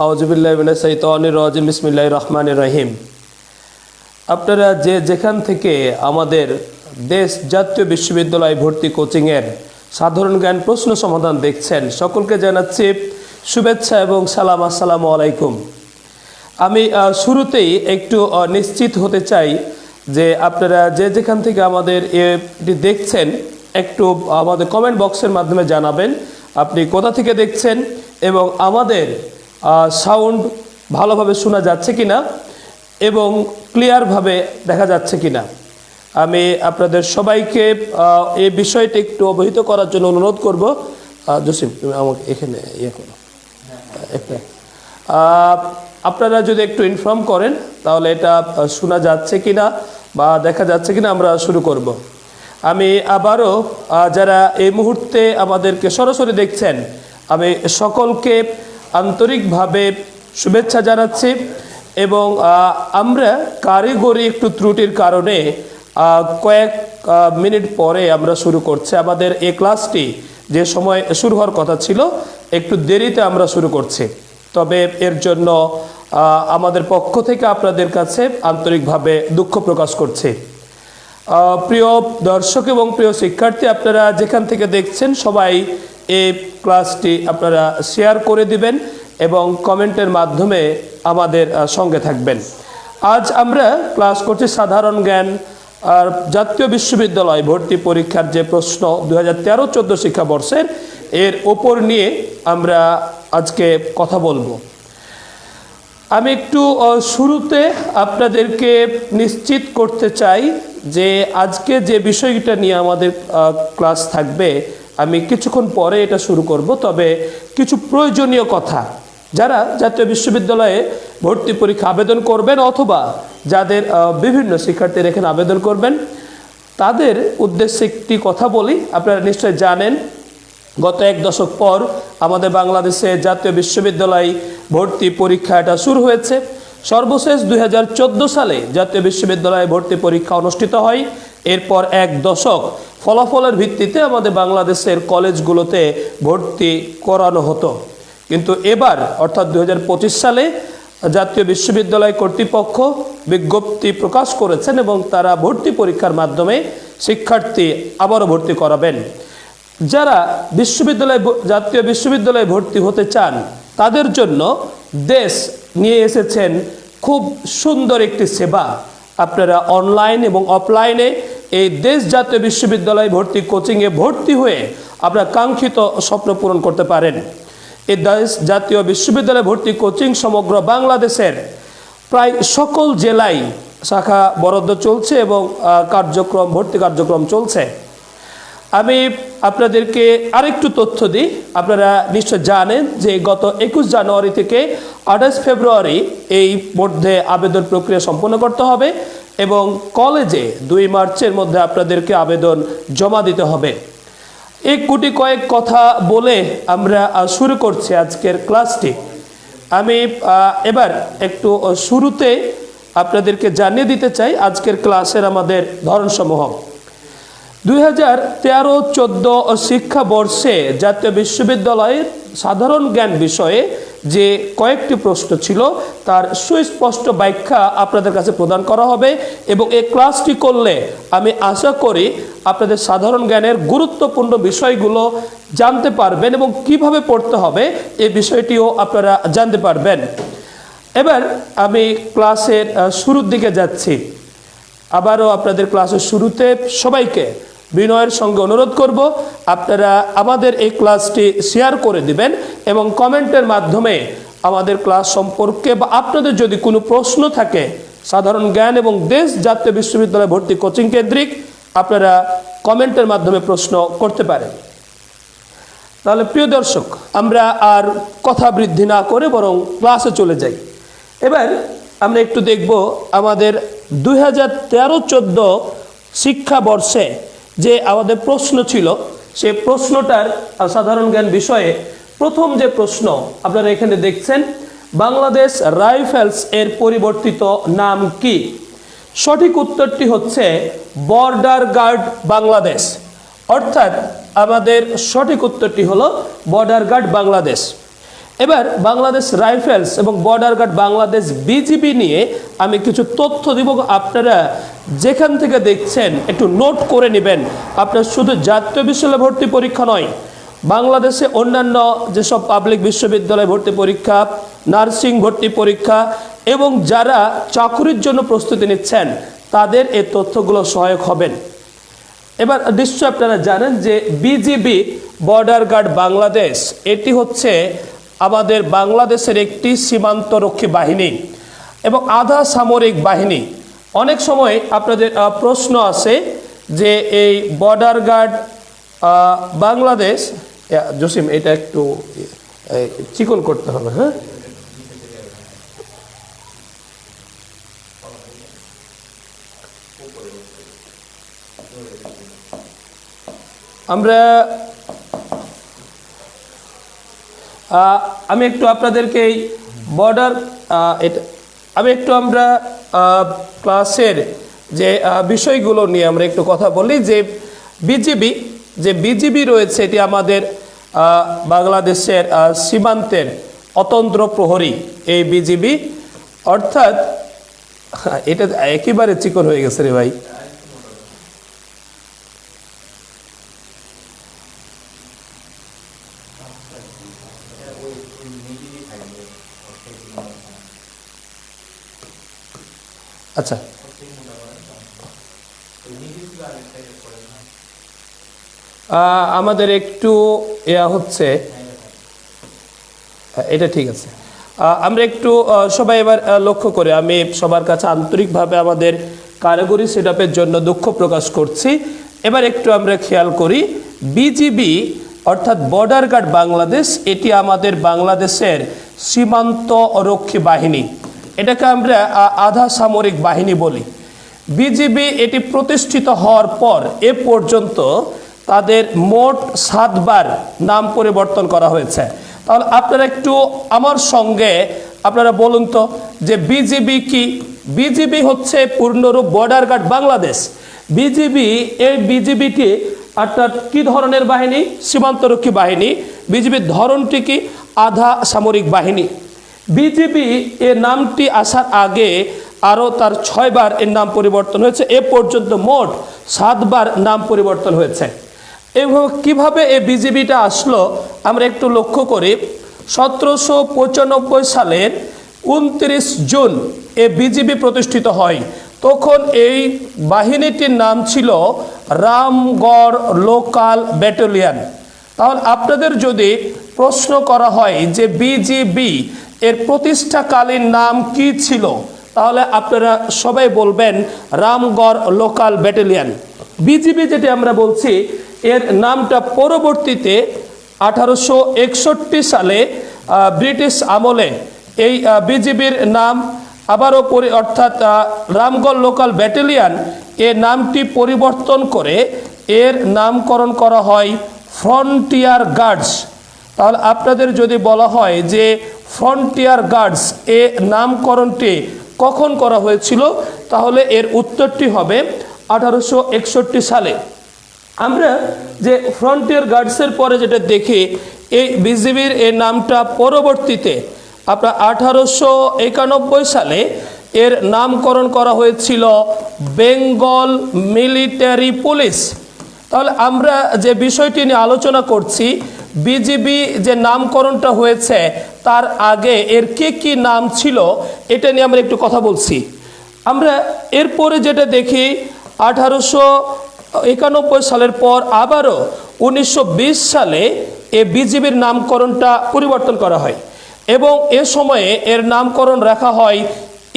আউযুবিল্লাহি মিনাশ শাইতানির রাজিম বিসমিল্লাহির রহমানির রহিম। আপনারা যে যেখান থেকে আমাদের দেশ জাতীয় বিশ্ববিদ্যালয় ভর্তি কোচিংয়ের সাধারণ জ্ঞান প্রশ্ন সমাধান দেখছেন, সকলকে জানাচ্ছি শুভেচ্ছা এবং সালাম। আসসালামু আলাইকুম। আমি শুরুতেই একটু নিশ্চিত হতে চাই যে আপনারা যে যেখান থেকে আমাদের এটি দেখছেন একটু আমাদের কমেন্ট বক্সের মাধ্যমে জানাবেন আপনি কোথা থেকে দেখছেন এবং আমাদের সাউন্ড ভালোভাবে শোনা যাচ্ছে কিনা এবং ক্লিয়ারভাবে দেখা যাচ্ছে কিনা। আমি আপনাদের সবাইকে এই বিষয়টি একটু অবহিত করার জন্য অনুরোধ করব। জসিম, তুমি আমাকে এখানে করো একটা, আপনারা যদি একটু ইনফর্ম করেন তাহলে এটা শোনা যাচ্ছে কিনা বা দেখা যাচ্ছে কিনা আমরা শুরু করব। আমি আবারও যারা এই মুহূর্তে আমাদেরকে সরাসরি দেখছেন আমি সকলকে আন্তরিকভাবে শুভেচ্ছা জানাচ্ছি এবং আমরা কারিগরি একটু ত্রুটির কারণে কয়েক মিনিট পরে আমরা শুরু করছি। আমাদের এই ক্লাসটি যে সময় শুরু হওয়ার কথা ছিল একটু দেরিতে আমরা শুরু করছি, তবে এর জন্য আমাদের পক্ষ থেকে আপনাদের কাছে আন্তরিকভাবে দুঃখ প্রকাশ করছি। প্রিয় দর্শক এবং প্রিয় শিক্ষার্থী, আপনারা যেখান থেকে দেখছেন সবাই এই ক্লাসটি আপনারা শেয়ার করে দিবেন এবং কমেন্টের মাধ্যমে আমাদের সঙ্গে থাকবেন। আজ আমরা ক্লাস করছি সাধারণ জ্ঞান আর জাতীয় বিশ্ববিদ্যালয় ভর্তি পরীক্ষার যে প্রশ্ন 2013-14 শিক্ষাবর্ষের এর ওপর নিয়ে আমরা আজকে কথা বলবো। আমি একটু শুরুতে আপনাদেরকে নিশ্চিত করতে চাই যে আজকে যে বিষয়টা নিয়ে আমাদের ক্লাস থাকবে আমি কিছুক্ষণ পরে এটা শুরু করব, তবে কিছু প্রয়োজনীয় কথা যারা জাতীয় বিশ্ববিদ্যালয়ে ভর্তি পরীক্ষা আবেদন করবেন অথবা যাদের বিভিন্ন শিক্ষার্থীরা এখানে আবেদন করবেন তাদের উদ্দেশ্যে একটি কথা বলি। আপনারা নিশ্চয় জানেন গত এক দশক পর আমাদের বাংলাদেশে জাতীয় বিশ্ববিদ্যালয় ভর্তি পরীক্ষা এটা শুরু হয়েছে। সর্বশেষ 2014 সালে জাতীয় বিশ্ববিদ্যালয়ে ভর্তি পরীক্ষা অনুষ্ঠিত হয়। এরপর এক দশক ফলাফলের ভিত্তিতে আমাদের বাংলাদেশের কলেজগুলোতে ভর্তি করানো হতো, কিন্তু এবার অর্থাৎ 2025 সালে জাতীয় বিশ্ববিদ্যালয় কর্তৃপক্ষ বিজ্ঞপ্তি প্রকাশ করেছেন এবং তারা ভর্তি পরীক্ষার মাধ্যমে শিক্ষার্থী আবারও ভর্তি করাবেন। যারা জাতীয় বিশ্ববিদ্যালয়ে ভর্তি হতে চান তাদের জন্য দেশ নিয়ে এসেছেন খুব সুন্দর একটি সেবা। আপনারা অনলাইন এবং অফলাইনে এই দেশ জাতীয় বিশ্ববিদ্যালয় ভর্তি কোচিংয়ে ভর্তি হয়ে আপনারা কাঙ্ক্ষিত স্বপ্ন পূরণ করতে পারেন। এই দেশ জাতীয় বিশ্ববিদ্যালয় ভর্তি কোচিং সমগ্র বাংলাদেশের প্রায় সকল জেলায় শাখা বরাদ্দ চলছে এবং ভর্তি কার্যক্রম চলছে। আমি আপনাদেরকে আরেকটু তথ্য দিই। আপনারা নিশ্চয় জানেন যে গত 21 জানুয়ারি থেকে 28 ফেব্রুয়ারি এই মধ্যে আবেদন প্রক্রিয়া সম্পন্ন করতে হবে এবং কলেজে 2 মার্চের মধ্যে আপনাদেরকে আবেদন জমা দিতে হবে। এই কয়েক কথা বলে আমরা শুরু করছি আজকের ক্লাসটি। আমি এবার একটু শুরুতে আপনাদেরকে জানিয়ে দিতে চাই আজকের ক্লাসের আমাদের ধরনসমূহ। 2013-14 শিক্ষাবর্ষে জাতীয় বিশ্ববিদ্যালয়ের সাধারণ জ্ঞান বিষয়ে যে কয়েকটি প্রশ্ন ছিল তার সুস্পষ্ট ব্যাখ্যা আপনাদের কাছে প্রদান করা হবে এবং এই ক্লাসটি করলে আমি আশা করি আপনাদের সাধারণ জ্ঞানের গুরুত্বপূর্ণ বিষয়গুলো জানতে পারবেন এবং কিভাবে পড়তে হবে এই বিষয়টিও আপনারা জানতে পারবেন। এবার আমি ক্লাসের শুরুর দিকে যাচ্ছি। আবারও আপনাদের ক্লাসের শুরুতে সবাইকে বিনয়ের সঙ্গে অনুরোধ করব আপনারা আমাদের এই ক্লাসটি শেয়ার করে দিবেন এবং কমেন্টের মাধ্যমে আমাদের ক্লাস সম্পর্কে বা আপনাদের যদি কোনো প্রশ্ন থাকে সাধারণ জ্ঞান এবং দেশ জাতীয় বিশ্ববিদ্যালয় ভর্তি কোচিং কেন্দ্রিক আপনারা কমেন্টের মাধ্যমে প্রশ্ন করতে পারেন। তাহলে প্রিয় দর্শক, আমরা আর কথা বৃদ্ধি না করে বরং ক্লাসে চলে যাই। এবার আমরা একটু দেখব আমাদের 2013-14 শিক্ষাবর্ষে যে আমাদের প্রশ্ন ছিল সে প্রশ্নটার সাধারণ জ্ঞান বিষয়ে প্রথম যে প্রশ্ন আপনারা এখানে দেখছেন, বাংলাদেশ রাইফেলস এর পরিবর্তিত নাম কি? সঠিক উত্তরটি হচ্ছে বর্ডার গার্ড বাংলাদেশ। অর্থাৎ আমাদের সঠিক উত্তরটি হলো বর্ডার গার্ড বাংলাদেশ। এবার বাংলাদেশ রাইফেলস এবং বর্ডার গার্ড বাংলাদেশ বিজিবি নিয়ে আমি কিছু তথ্য দিব, আপনারা যেখান থেকে দেখছেন একটু নোট করে নেবেন। আপনার শুধু জাতীয় বিশ্ববিদ্যালয় ভর্তি পরীক্ষা নয়, বাংলাদেশে অন্যান্য যেসব পাবলিক বিশ্ববিদ্যালয় ভর্তি পরীক্ষা, নার্সিং ভর্তি পরীক্ষা এবং যারা চাকরির জন্য প্রস্তুতি নিচ্ছেন তাদের এই তথ্যগুলো সহায়ক হবেন। এবার নিশ্চয় আপনারা জানেন যে বিজিবি বর্ডার গার্ড বাংলাদেশ এটি হচ্ছে আমাদের বাংলাদেশের একটি সীমান্তরক্ষী বাহিনী এবং আধা সামরিক বাহিনী। অনেক সময় আপনাদের প্রশ্ন আসে যে এই বর্ডার গার্ড বাংলাদেশ, জসিম এটা একটু চিকন করতে হবে, হ্যাঁ। আমি একটু আপনাদেরকে এই বর্ডার আমরা ক্লাসের যে বিষয়গুলো নিয়ে আমরা একটু কথা বলি। যে বিজিবি রয়েছে এটি আমাদের বাংলাদেশের সীমান্তের অতন্ত্র প্রহরী। এই বিজিবি অর্থাৎ এটা একেবারে চিকন হয়ে গেছে রে ভাই। আচ্ছা, আমাদের একটু হচ্ছে এটা ঠিক আছে। আমরা একটু সবাই এবার লক্ষ্য করে, আমি সবার কাছে আন্তরিকভাবে আমাদের কারিগরি সেটআপের জন্য দুঃখ প্রকাশ করছি। এবার একটু আমরা খেয়াল করি, বিজিবি অর্থাৎ বর্ডার গার্ড বাংলাদেশ এটি আমাদের বাংলাদেশের সীমান্ত রক্ষী বাহিনী। এটাকে আমরা আধা সামরিক বাহিনী বলি। বিজিবি এটি প্রতিষ্ঠিত হওয়ার পর এ পর্যন্ত তাদের মোট 7 বার নাম পরিবর্তন করা হয়েছে। তাহলে আপনারা একটু আমার সঙ্গে আপনারা বলুন তো যে বিজিবি কি? বিজিবি হচ্ছে পূর্ণরূপ বর্ডার গার্ড বাংলাদেশ। এই বিজিবিটি অর্থাৎ কি ধরনের বাহিনী? সীমান্তরক্ষী বাহিনী। বিজিবির ধরনটি কি? আধা সামরিক বাহিনী। বিজিবি এর নামটি আসার আগে আরও তার 6 বার এর নাম পরিবর্তন হয়েছে। এ পর্যন্ত মোট 7 বার নাম পরিবর্তন হয়েছে। এইভাবে কীভাবে এই বিজিবিটা আসলো আমরা একটু লক্ষ্য করি। 1795 সালের 29 জুন এ বিজিবি প্রতিষ্ঠিত হয়। তখন এই বাহিনীটির নাম ছিল রামগড় লোকাল ব্যাটালিয়ন। তাহলে আপনাদের যদি প্রশ্ন করা হয় যে বিজিবি এর প্রতিষ্ঠাকালীন নাম কি ছিল, তাহলে আপনারা সবাই বলবেন রামগড় লোকাল ব্যাটালিয়ন। বিজিবি যেটি আমরা বলছি এর নামটা পরবর্তীতে 1861 সালে ব্রিটিশ আমলে এই বিজিবির নাম আবারও অর্থাৎ রামগড় লোকাল ব্যাটালিয়ন এর নামটি পরিবর্তন করে এর নামকরণ করা হয় ফ্রন্টিয়ার গার্ডস। তাহলে আপনাদের যদি বলা হয় যে ফ্রন্টিয়ার গার্ডস এ নামকরণটি কখন করা হয়েছিল, তাহলে এর উত্তরটি হবে 1861 সালে। আমরা যে ফ্রন্টিয়ার গার্ডসের পরে যেটা দেখি, এই বিজিবির এর নামটা পরবর্তীতে আপনার 1891 সালে এর নামকরণ করা হয়েছিল বেঙ্গল মিলিটারি পুলিশ। তাহলে আমরা যে বিষয়টি নিয়ে আলোচনা করছি, বিজিবি যে নামকরণটা হয়েছে তার আগে এর কি নাম ছিল এটা নিয়ে আমরা একটু কথা বলছি। আমরা এরপরে যেটা দেখি 1891 সালের পর আবারও 1920 সালে এ বিজিবির নামকরণটা পরিবর্তন করা হয় এবং এ সময়ে এর নামকরণ রাখা হয়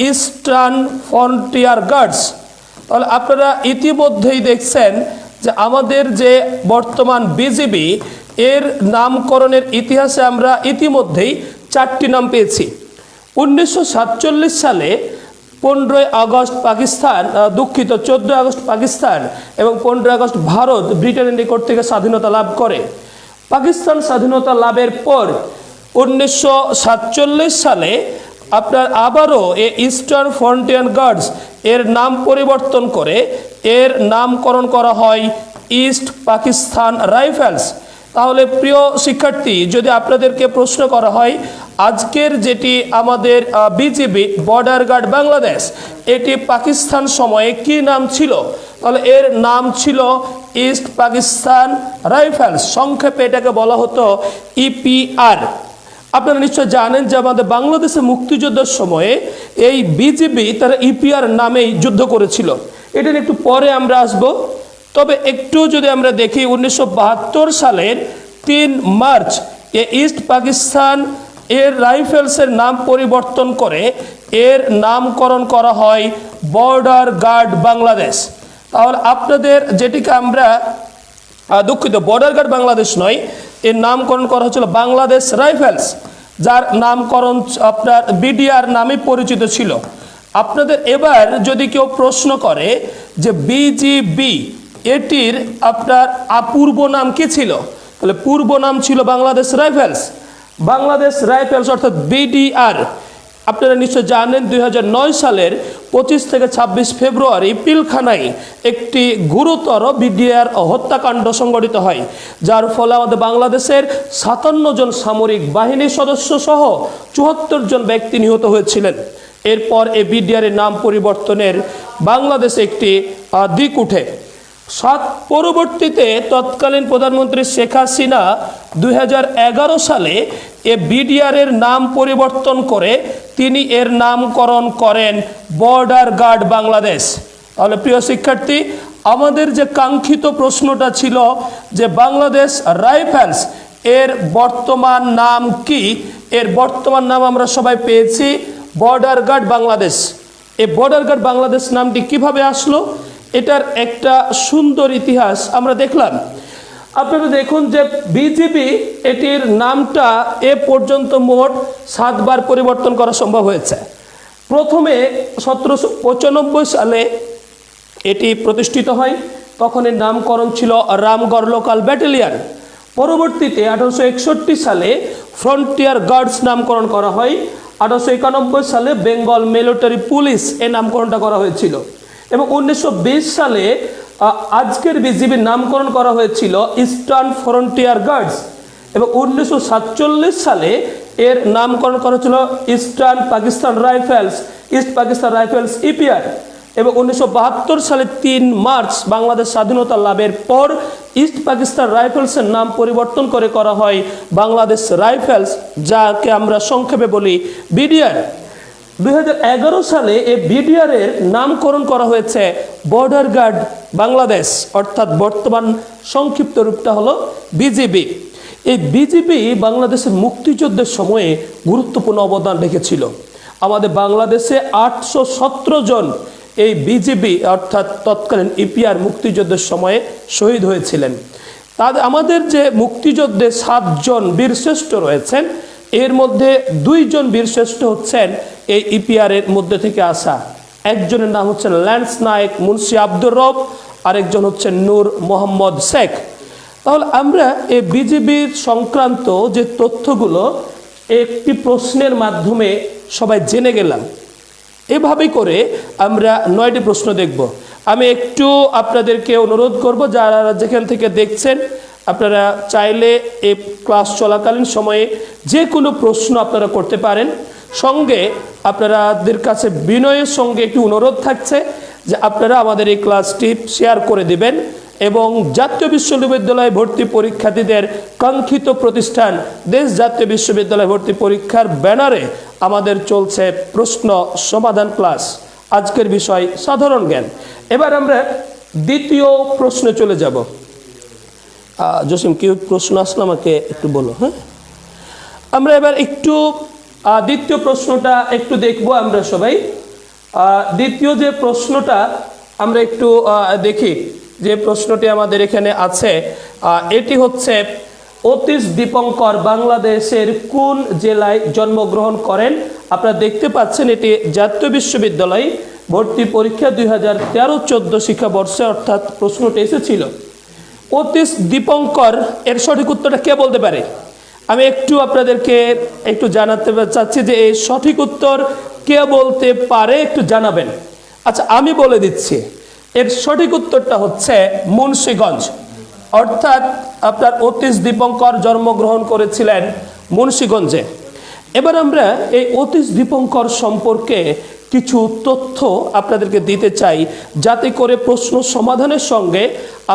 ইস্টার্ন ফ্রন্টিয়ার গার্ডস। তাহলে আপনারা ইতিমধ্যেই দেখছেন যে আমাদের যে বর্তমান বিজিবি এর নামকরণের ইতিহাসে আমরা ইতিমধ্যেই 4টি নাম পেয়েছি। 1947 সালে 15 আগস্ট পাকিস্তান, 14 আগস্ট পাকিস্তান এবং 15 আগস্ট ভারত ব্রিটেনের নিকট থেকে স্বাধীনতা লাভ করে। পাকিস্তান স্বাধীনতা লাভের পর 1947 সালে আপনার আবারও এই ইস্টার্ন ফ্রন্টিয়ার গার্ডস এর নাম পরিবর্তন করে এর নামকরণ করা হয় ইস্ট পাকিস্তান রাইফেলস। তাহলে প্রিয় শিক্ষার্থী, যদি আপনাদেরকে প্রশ্ন করা হয় আজকের যেটি আমাদের বিজিবি বর্ডার গার্ড বাংলাদেশ, এটি পাকিস্তান সময়ে কি নাম ছিল? তাহলে এর নাম ছিল ইস্ট পাকিস্তান রাইফেলস, সংক্ষেপে এটাকে বলা হতো ইপিআর। আপনারা নিশ্চয় জানেন যে আমাদের বাংলাদেশে মুক্তিযুদ্ধের সময়ে এই বিজিবি তারা ইপিআর নামেই যুদ্ধ করেছিল। এটা একটু পরে আমরা আসব। তবে একটু যদি আমরা দেখি 1972 সালের 3 মার্চ ইস্ট পাকিস্তান এর রাইফেলসের নাম পরিবর্তন করে এর নামকরণ করা হয় বর্ডার গার্ড বাংলাদেশ। তাহলে আপনাদের যেটিকে আমরা দুঃখিত, বর্ডার গার্ড বাংলাদেশ নয়, এর নামকরণ করা হচ্ছিল বাংলাদেশ রাইফেলস, যার নামকরণ আপনার বিডিআর নামে পরিচিত ছিল। আপনাদের এবার যদি কেউ প্রশ্ন করে যে বিজিবি এটির আপনার পূর্ব নাম কি ছিল, তাহলে পূর্ব নাম ছিল বাংলাদেশ রাইফেলস। বাংলাদেশ রাইফেলস অর্থাৎ বিডিআর। আপনারা নিশ্চয় জানেন 2009 সালের 25 থেকে 26 ফেব্রুয়ারি পিলখানায় একটি গুরুতর বিডিআর হত্যাকাণ্ড সংঘটিত হয়, যার ফলে আমাদের বাংলাদেশের 57 জন সামরিক বাহিনীর সদস্য সহ 74 জন ব্যক্তি নিহত হয়েছিলেন। এরপর এই বিডিআরের নাম পরিবর্তনের বাংলাদেশে একটি দিক উঠে। পরবর্তীতে তৎকালীন প্রধানমন্ত্রী শেখ হাসিনা 2011 সালে এ বিডিআরের নাম পরিবর্তন করে তিনি এর নামকরণ করেন বর্ডার গার্ড বাংলাদেশ। তাহলে প্রিয় শিক্ষার্থী, আমাদের যে কাঙ্ক্ষিত প্রশ্নটা ছিল যে বাংলাদেশ রাইফেলস এর বর্তমান নাম কি, এর বর্তমান নাম আমরা সবাই পেয়েছি বর্ডার গার্ড বাংলাদেশ। এই বর্ডার গার্ড বাংলাদেশ নামটি কিভাবে আসলো, এটার একটা সুন্দর ইতিহাস আমরা দেখলাম। আপনারা দেখুন যে বিজিবি এটির নামটা এ পর্যন্ত মোট 7 বার পরিবর্তন করা সম্ভব হয়েছে। প্রথমে 1795 সালে এটি প্রতিষ্ঠিত হয়, তখন এর নামকরণ ছিল রামগড় লোকাল ব্যাটালিয়ন। পরবর্তীতে 1861 সালে ফ্রন্টিয়ার গার্ডস নামকরণ করা হয়। 1891 সালে বেঙ্গল মিলিটারি পুলিশ এর নামকরণটা করা হয়েছিল এবং 1920 সালে আজকের বিজিবির নামকরণ করা হয়েছিল ইস্টার্ন ফ্রন্টিয়ার গার্ডস এবং 1947 সালে এর নামকরণ করা হয়েছিল eastern Pakistan rifles, east Pakistan rifles EPR এবং 1972 সালে 3 মার্চ বাংলাদেশ স্বাধীনতা লাভের পর ইস্ট পাকিস্তান রাইফেলসের নাম পরিবর্তন করে করা হয় বাংলাদেশ রাইফেলস, যাকে আমরা সংক্ষেপে বলি বিডিআর। 2011 সালে এই বিডিআর এর নামকরণ করা হয়েছে বর্ডার গার্ড বাংলাদেশ, অর্থাৎ বর্তমান সংক্ষিপ্ত রূপটা হলো বিজিবি। এই বিজিবি বাংলাদেশের মুক্তিযুদ্ধের সময়ে গুরুত্বপূর্ণ অবদান রেখেছিল। আমাদের বাংলাদেশে 817 জন এই বিজিবি অর্থাৎ তৎকালীন ইপিআর মুক্তিযুদ্ধের সময়ে শহীদ হয়েছিলেন। তাদের আমাদের যে মুক্তিযুদ্ধে 7 জন বীরশ্রেষ্ঠ রয়েছেন, এর মধ্যে 2 জন বীরশ্রেষ্ঠ হচ্ছেন এই ইপিআর এর মধ্যে থেকে আসা। একজনের নাম হচ্ছেন ল্যান্স নায়েক মুন্সি আব্দুর রব, আরেকজন হচ্ছেন নূর মোহাম্মদ শেখ। তাহলে আমরা এই বিজিবির সংক্রান্ত যে তথ্যগুলো একটি প্রশ্নের মাধ্যমে সবাই জেনে গেলাম। এভাবে করে আমরা 9টি প্রশ্ন দেখব। আমি একটু আপনাদেরকে অনুরোধ করব, যারা যেখান থেকে দেখছেন আপনারা চাইলে এই ক্লাস চলাকালীন সময়ে যে কোনো প্রশ্ন আপনারা করতে পারেন। সঙ্গে আপনাদের কাছে বিনয়ের সঙ্গে একটি অনুরোধ থাকছে যে আপনারা আমাদের এই ক্লাসটি শেয়ার করে দিবেন এবং জাতীয় বিশ্ববিদ্যালয় ভর্তি পরীক্ষার্থীদের কাঙ্ক্ষিত প্রতিষ্ঠান দেশ জাতীয় বিশ্ববিদ্যালয় ভর্তি পরীক্ষার ব্যানারে আমাদের চলছে প্রশ্ন সমাধান ক্লাস। আজকের বিষয় সাধারণ জ্ঞান। এবার আমরা দ্বিতীয় প্রশ্নে চলে যাব। জসিম, কি প্রশ্ন আসলে আমাকে একটু বলো। হ্যাঁ, আমরা এবার একটু দ্বিতীয় প্রশ্নটা একটু দেখব আমরা সবাই। দ্বিতীয় যে প্রশ্নটা আমরা একটু দেখি, যে প্রশ্নটি আমাদের এখানে আছে এটি হচ্ছে অতীশ দীপঙ্কর বাংলাদেশের কোন জেলায় জন্মগ্রহণ করেন? আপনারা দেখতে পাচ্ছেন এটি জাতীয় বিশ্ববিদ্যালয় ভর্তি পরীক্ষা 2013-14 শিক্ষাবর্ষে অর্থাৎ প্রশ্নটি এসেছিল। অতীশ দীপঙ্কর এর সঠিক উত্তরটা কে বলতে পারে? আমি একটু আপনাদেরকে একটু জানাতে চাচ্ছি যে এই সঠিক উত্তর কে বলতে পারে, একটু জানাবেন। আচ্ছা, আমি বলে দিচ্ছি, এর সঠিক উত্তরটা হচ্ছে মুন্সিগঞ্জ। অর্থাৎ আপনার অতীশ দীপঙ্কর জন্মগ্রহণ করেছিলেন মুন্সিগঞ্জে। এবার আমরা এই অতীশ দীপঙ্কর সম্পর্কে কিছু তথ্য আপনাদেরকে দিতে চাই, যাতে করে প্রশ্ন সমাধানের সঙ্গে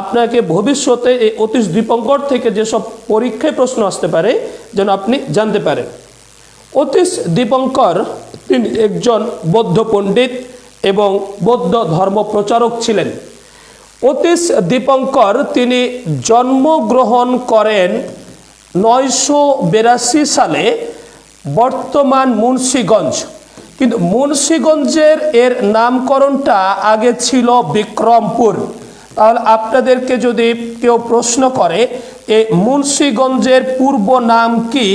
আপনাকে ভবিষ্যতে এই অতীশ দীপঙ্কর থেকে যেসব পরীক্ষায় প্রশ্ন আসতে পারে যেন আপনি জানতে পারেন। অতীশ দীপঙ্কর তিনি একজন বৌদ্ধ পণ্ডিত এবং বৌদ্ধ ধর্ম প্রচারক ছিলেন। অতীশ দীপঙ্কর তিনি জন্মগ্রহণ করেন 982 সালে বর্তমান মুন্সিগঞ্জ, কিন্তু মুন্সিগঞ্জের এর নামকরণটা আগে ছিল বিক্রমপুর। তাহলে আপনাদেরকে যদি কেউ প্রশ্ন করে এই মুন্সিগঞ্জের পূর্ব নাম কি,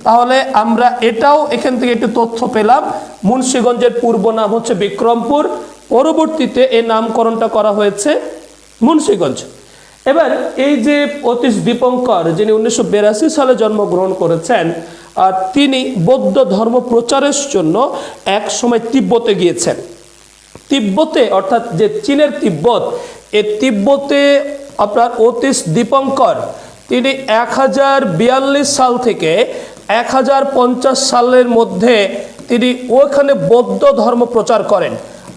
তাহলে আমরা এটাও এখান থেকে একটু তথ্য পেলাম। মুন্সিগঞ্জের পূর্ব নাম হচ্ছে বিক্রমপুর, পরবর্তীতে এই নামকরণটা করা হয়েছে মুন্সিগঞ্জ। এবার এই যে অতীশ দীপঙ্কর যিনি 1982 সালে জন্মগ্রহণ করেছেন, তিনি বৌদ্ধ ধর্ম প্রচারের জন্য এক সময় তিব্বতে গিয়েছেন। তিব্বতে অর্থাৎ যে চীনের তিব্বত, এই তিব্বতে আপনার অতীশ দীপঙ্কর তিনি 1042 সাল থেকে 1050 সালের মধ্যে তিনি ওখানে বৌদ্ধ ধর্ম প্রচার করেন।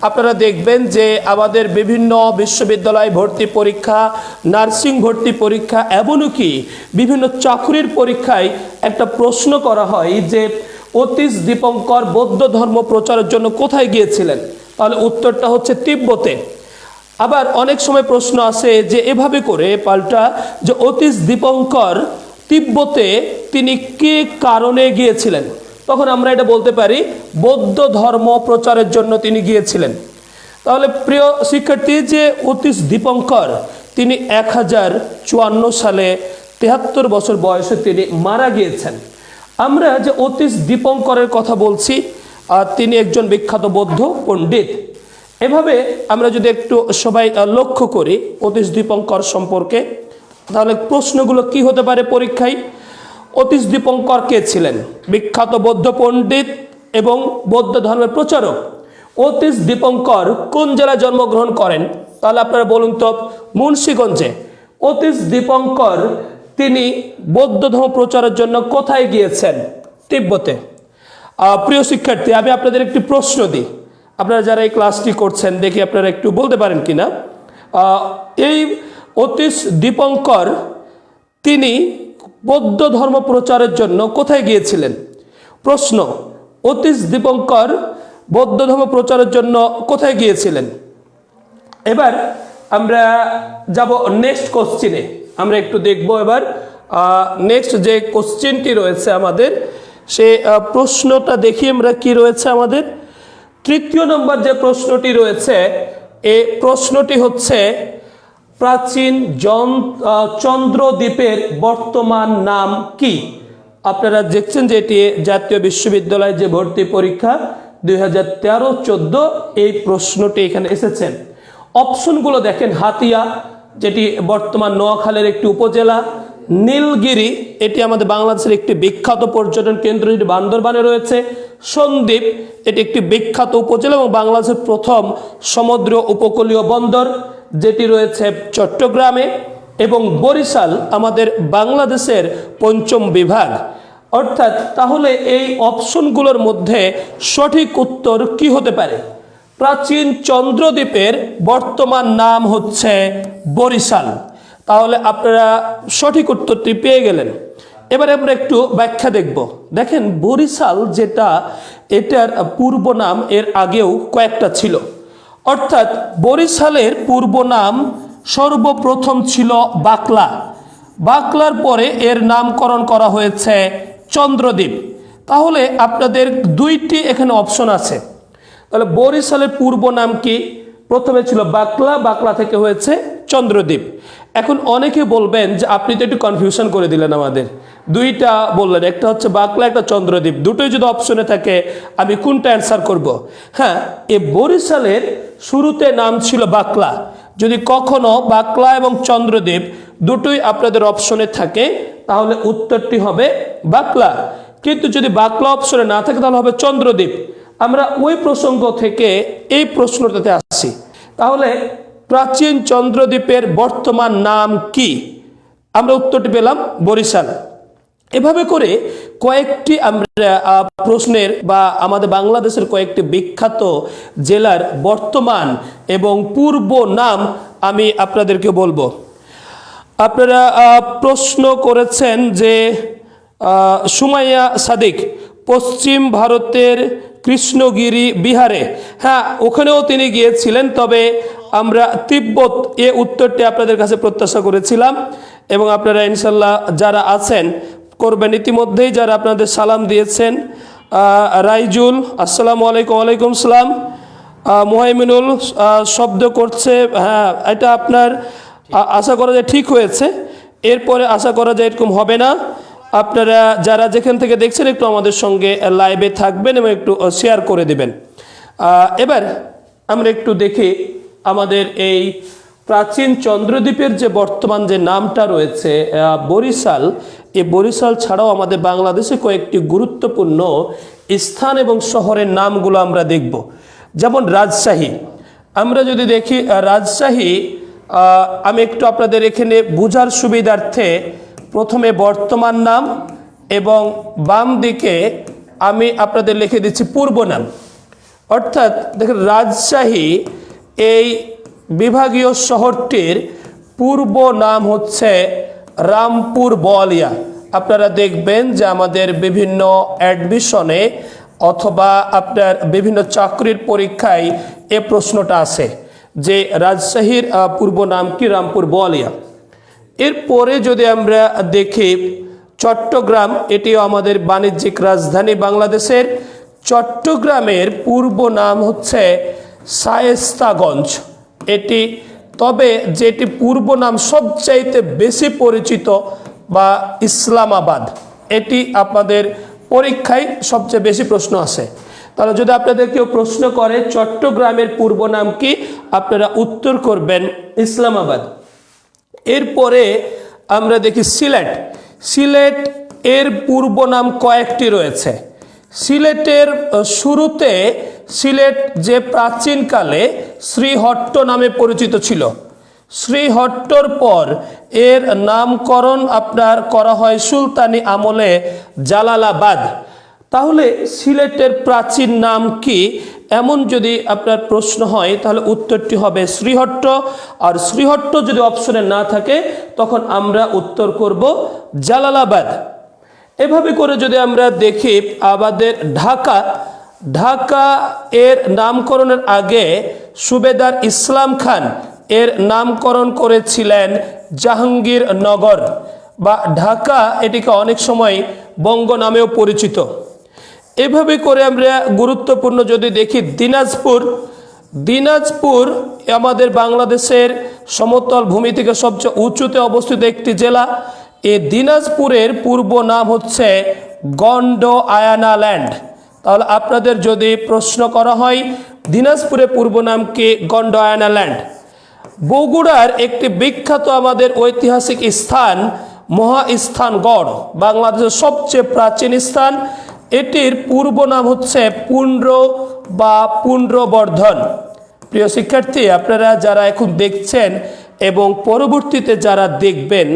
আপনারা দেখবেন যে আমাদের বিভিন্ন বিশ্ববিদ্যালয় ভর্তি পরীক্ষা, নার্সিং ভর্তি পরীক্ষা, এমনকি বিভিন্ন চাকরির পরীক্ষায় একটা প্রশ্ন করা হয় যে অতীশ দীপঙ্কর বৌদ্ধ ধর্ম প্রচারের জন্য কোথায় গিয়েছিলেন, তাহলে উত্তরটা হচ্ছে তিব্বতে। আবার অনেক সময় প্রশ্ন আসে যে এভাবে করে পাল্টা যে অতীশ দীপঙ্কর তিব্বতে তিনি কি কারণে গিয়েছিলেন, তখন আমরা এটা বলতে পারি বৌদ্ধ ধর্ম প্রচারের জন্য তিনি গিয়েছিলেন। তাহলে প্রিয় শিক্ষার্থী, যে অতীশ দীপঙ্কর তিনি 1054 সালে 73 বছর বয়সে তিনি মারা গিয়েছেন। আমরা যে অতীশ দীপঙ্করের কথা বলছি, তিনি একজন বিখ্যাত বৌদ্ধ পণ্ডিত। এভাবে আমরা যদি একটু সবাই লক্ষ্য করি অতীশ দীপঙ্কর সম্পর্কে, তাহলে প্রশ্নগুলো কি হতে পারে পরীক্ষায়। অতীশ দীপঙ্কর কে ছিলেন? বিখ্যাত বৌদ্ধ পণ্ডিত এবং বৌদ্ধ ধর্মের প্রচারক। অতীশ দীপঙ্কর কোন জেলায় জন্মগ্রহণ করেন? তাহলে আপনারা বলুন তো, মুন্সিগঞ্জে। অতীশ দীপঙ্কর তিনি বৌদ্ধ ধর্ম প্রচারের জন্য কোথায় গিয়েছেন? তিব্বতে। প্রিয় শিক্ষার্থী, আমি আপনাদের একটি প্রশ্ন দিই, আপনারা যারা এই ক্লাসটি করছেন দেখি আপনারা একটু বলতে পারেন কিনা। এই অতীশ দীপঙ্কর তিনি বৌদ্ধ ধর্ম প্রচারের জন্য কোথায় গিয়েছিলেন? প্রশ্ন, অতীশ দীপঙ্কর বৌদ্ধ ধর্ম প্রচারের জন্য কোথায় গিয়েছিলেন? এবার আমরা যাব নেক্সট কোশ্চিনে, আমরা একটু দেখব এবার নেক্সট যে কোশ্চিনটি রয়েছে আমাদের, সে প্রশ্নটা দেখি আমরা কি রয়েছে আমাদের। 3য় নম্বর যে প্রশ্নটি রয়েছে, এই প্রশ্নটি হচ্ছে প্রাচীন চন্দ্রদ্বীপের বর্তমান নাম কি? আপনারা দেখছেন যে এটি জাতীয় বিশ্ববিদ্যালয় যে ভর্তি পরীক্ষা 2013-14 এই প্রশ্নটি এখানে এসেছে। অপশনগুলো দেখেন, হাতিয়া যেটি বর্তমান নোয়াখালীর একটি উপজেলা, নীলগিরি এটি আমাদের বাংলাদেশের একটি বিখ্যাত পর্যটন কেন্দ্র যেটি বান্দরবানে রয়েছে, সন্দ্বীপ এটি একটি বিখ্যাত উপজেলা এবং বাংলাদেশের প্রথম সমুদ্র উপকূলীয় বন্দর যেটি রয়েছে চট্টগ্রামে, এবং বরিশাল আমাদের বাংলাদেশের 5ম বিভাগ। অর্থাৎ তাহলে এই অপশনগুলোর মধ্যে সঠিক উত্তর কি হতে পারে? প্রাচীন চন্দ্রদ্বীপের বর্তমান নাম হচ্ছে বরিশাল। তাহলে আপনারা সঠিক উত্তরটি পেয়ে গেলেন। এবারে আমরা একটু ব্যাখ্যা দেখব। দেখেন, বরিশাল যেটা, এটার পূর্ব নাম এর আগেও কয়েকটা ছিল। অর্থাৎ বরিশালের পূর্ব নাম সর্বপ্রথম ছিল বাকলা, বাকলার পরে এর নামকরণ করা হয়েছে চন্দ্রদ্বীপ। তাহলে আপনাদের দুইটি এখানে অপশন আছে। তাহলে বরিশালের পূর্ব নাম কি? প্রথমে ছিল বাকলা, বাকলা থেকে হয়েছে চন্দ্রদ্বীপ। এখন অনেকে বলবেন যে আপনি তো একটু কনফিউশন করে দিলেন আমাদের, দুইটা বললেন, একটা হচ্ছে বাকলা, একটা চন্দ্রদ্বীপ, দুটোই যদি অপশনে থাকে আমি কোনটা অ্যান্সার করব? হ্যাঁ, এই বরিশালের শুরুতে নাম ছিল বাকলা। যদি কখনো বাকলা এবং চন্দ্রদ্বীপ দুটোই আপনাদের অপশনে থাকে তাহলে উত্তরটি হবে বাকলা। কিন্তু যদি বাকলা অপশনে না থাকে তাহলে হবে চন্দ্রদ্বীপ। আমরা ওই প্রসঙ্গ থেকে এই প্রশ্নটাতে আসছি। তাহলে প্রাচীন চন্দ্রদ্বীপের বর্তমান নাম কি? আমরা উত্তরটি পেলাম বরিশাল। এভাবে করে কয়েকটি আমরা প্রশ্নের বা আমাদের বাংলাদেশের কয়েকটি বিখ্যাত জেলার বর্তমান এবং পূর্ব নাম আমি আপনাদেরকে বলবো। আপনারা প্রশ্ন করেছেন যে সুমাইয়া সাদিক পশ্চিম ভারতের কৃষ্ণগিরি বিহারে, হ্যাঁ ওখানেও তিনি গিয়েছিলেন, তবে আমরা তিব্বত এ উত্তরটি আপনাদের কাছে প্রত্যাশা করেছিলাম এবং আপনারা ইনশাল্লাহ যারা আছেন করবেন। ইতিমধ্যেই যারা আপনাদের সালাম দিয়েছেন, রাইজুল আসসালামু আলাইকুম। ওয়ালাইকুম সালাম। মুহাইমিনুল শব্দ করছে, হ্যাঁ এটা আপনার আশা করা যায় ঠিক হয়েছে, এরপরে আশা করা যায় এরকম হবে না। আপনারা যারা যেখান থেকে দেখছেন একটু আমাদের সঙ্গে লাইভে থাকবেন এবং একটু শেয়ার করে দিবেন। এবার আমরা একটু দেখি আমাদের এই প্রাচীন চন্দ্রদ্বীপের যে বর্তমান যে নামটা রয়েছে বরিশাল, এই বরিশাল ছাড়াও আমাদের বাংলাদেশে কয়েকটি গুরুত্বপূর্ণ স্থান এবং শহরের নামগুলো আমরা দেখব। যেমন রাজশাহী, আমরা যদি দেখি রাজশাহী, আমি একটু আপনাদের এখানে বোঝার সুবিধার্থে প্রথমে বর্তমান নাম এবং বাম দিকে আমি আপনাদের লিখে দিচ্ছি পূর্ব নাম। অর্থাৎ দেখেন রাজশাহী এই বিভাগীয় শহরটির পূর্ব নাম হচ্ছে রামপুর বলিয়া। আপনারা দেখবেন যে আমাদের বিভিন্ন অ্যাডমিশনে অথবা আপনার বিভিন্ন চাকরির পরীক্ষায় এ প্রশ্নটা আসে যে রাজশাহীর পূর্ব নাম কি, রামপুর বলিয়া। এরপরে যদি আমরা দেখি চট্টগ্রাম, এটিও আমাদের বাণিজ্যিক রাজধানী বাংলাদেশের। চট্টগ্রামের পূর্ব নাম হচ্ছে শায়েস্তাগঞ্জ এটি, তবে যেটি পূর্ব নাম সবচাইতে বেশি পরিচিত বা ইসলামাবাদ, এটি আপনাদের পরীক্ষায় সবচেয়ে বেশি প্রশ্ন আসে। তাহলে যদি আপনাদের কেউ প্রশ্ন করে চট্টগ্রামের পূর্ব নাম কি, আপনারা উত্তর করবেন ইসলামাবাদ। এরপরে আমরা দেখি সিলেট। সিলেট এর পূর্ব নাম কয়েকটি রয়েছে। সিলেটের শুরুতে সিলেট যে প্রাচীনকালে শ্রীহট্ট নামে পরিচিত ছিল, শ্রীহট্টর পর এর নামকরণ আপনার করা হয় সুলতানি আমলে জালালাবাদ। তাহলে সিলেটের প্রাচীন নাম কি, এমন যদি আপনার প্রশ্ন হয় তাহলে উত্তরটি হবে শ্রীহট্ট। আর শ্রীহট্ট যদি অপশনে না থাকে তখন আমরা উত্তর করব জালালাবাদ। এভাবে করে যদি আমরা দেখি আমাদের ঢাকা, ঢাকা এর নামকরণের আগে সুবেদার ইসলাম খান এর নামকরণ করেছিলেন জাহাঙ্গীরনগর বা ঢাকা, এটিকে অনেক সময় বঙ্গ নামেও পরিচিত। এভাবে করে আমরা গুরুত্বপূর্ণ যদি দেখি দিনাজপুর, দিনাজপুর আমাদের বাংলাদেশের সমতল ভূমি থেকে সবচেয়ে উঁচুতে অবস্থিত একটি জেলা। এই দিনাজপুরের পূর্ব নাম হচ্ছে গন্ডোয়ানাল্যান্ড। তাহলে আপনাদের যদি প্রশ্ন করা হয় দিনাজপুরের পূর্ব নাম কি, গন্ডোয়ানাল্যান্ড। বগুড়ার একটি বিখ্যাত আমাদের ঐতিহাসিক স্থান মহাস্থানগড়, বাংলাদেশের সবচেয়ে প্রাচীন স্থান, এটির পূর্ব নাম হচ্ছে পুন্ড্র বা পুন্ড্রবর্ধন। প্রিয় শিক্ষার্থী, আপনারা যারা এখন দেখছেন এবং পরবর্তীতে যারা দেখবেন,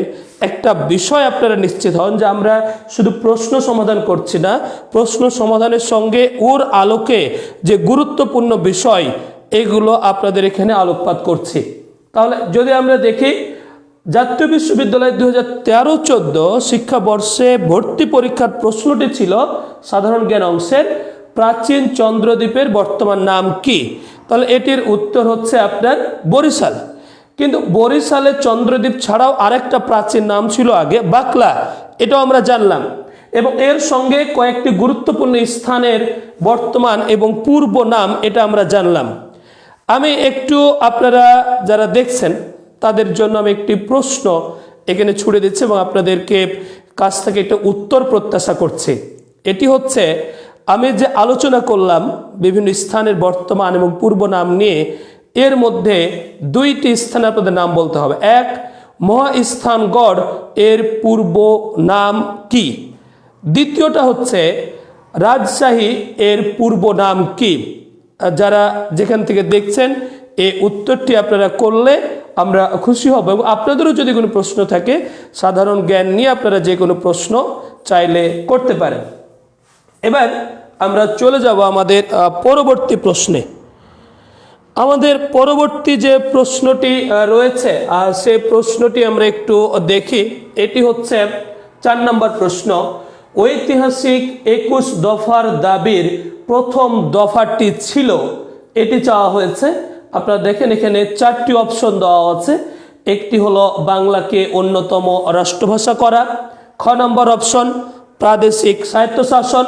একটা বিষয় আপনারা নিশ্চিত হন যে আমরা শুধু প্রশ্ন সমাধান করছি না, প্রশ্ন সমাধানের সঙ্গে ওর আলোকে যে গুরুত্বপূর্ণ বিষয় এগুলো আপনাদের এখানে আলোকপাত করছি। তাহলে যদি আমরা দেখি জাতীয় বিশ্ববিদ্যালয় 2013-14 শিক্ষাবর্ষে ভর্তি পরীক্ষার প্রশ্নটি ছিল সাধারণ জ্ঞান অংশের প্রাচীন চন্দ্রদ্বীপের বর্তমান নাম কি। তাহলে এটির উত্তর হচ্ছে আপনার বরিশাল। কিন্তু বরিশালের চন্দ্রদ্বীপ ছাড়াও আরেকটা প্রাচীন নাম ছিল আগে, বাকলা, এটাও আমরা জানলাম। এবং এর সঙ্গে কয়েকটি গুরুত্বপূর্ণ স্থানের বর্তমান এবং পূর্ব নাম এটা আমরা জানলাম। আমি একটু আপনারা যারা দেখছেন তাদের জন্য আমি একটি প্রশ্ন এখানে ছুড়ে দিচ্ছি এবং আপনাদেরকে কাছ থেকে একটা উত্তর প্রত্যাশা করছি। এটি হচ্ছে, আমি যে আলোচনা করলাম বিভিন্ন স্থানের বর্তমান এবং পূর্ব নাম নিয়ে, এর মধ্যে দুইটি স্থান আপনাদের নাম বলতে হবে। এক, মহাস্থানগড় এর পূর্ব নাম কি। দ্বিতীয়টা হচ্ছে রাজশাহী এর পূর্ব নাম কি। যারা যেখান থেকে দেখছেন এই উত্তরটি আপনারা করলে আমরা খুশি হব। এবং আপনাদেরও যদি কোনো প্রশ্ন থাকে সাধারণ জ্ঞান নিয়ে আপনারা যে কোনো প্রশ্ন চাইলে করতে পারেন। এবার আমরা চলে যাব আমাদের পরবর্তী প্রশ্নে। আমাদের পরবর্তী যে প্রশ্নটি রয়েছে সেই প্রশ্নটি আমরা একটু দেখি। এটি হচ্ছে 4 নম্বর প্রশ্ন। ঐতিহাসিক 21 দফার দাবির প্রথম দফাটি ছিল, এটি চাওয়া হয়েছে। আপনারা দেখেন এখানে 4টি অপশন দেওয়া আছে। একটি হলো বাংলাকে অন্যতম রাষ্ট্রভাষা করা, খ নম্বর অপশন প্রাদেশিক স্বায়ত্তশাসন,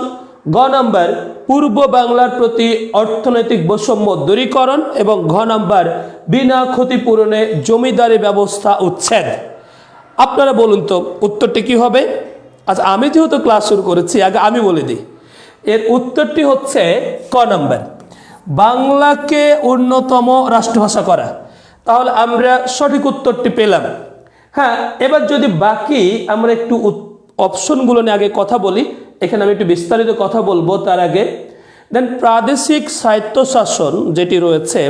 গ নম্বর পূর্ব বাংলার প্রতি অর্থনৈতিক বৈষম্য দূরীকরণ এবং ঘ নম্বর বিনা ক্ষতিপূরণে জমিদারি ব্যবস্থা উচ্ছেদ। আপনারা বলুন তো উত্তরটি কি হবে? আচ্ছা, আমি যেহেতু ক্লাস শুরু করেছি আগে আমি বলে দিই। এর উত্তরটি হচ্ছে ক নম্বর, বাংলাকে অন্যতম রাষ্ট্রভাষা করা। তাহলে আমরা সঠিক উত্তরটি পেলাম। হ্যাঁ, এবার যদি বাকি আমরা একটু অপশনগুলো নিয়ে আগে কথা বলি, এখানে আমি একটু বিস্তারিত কথা বলবো তার আগে। দেন প্রাদেশিক স্বায়ত্তশাসন যেটি রয়েছে,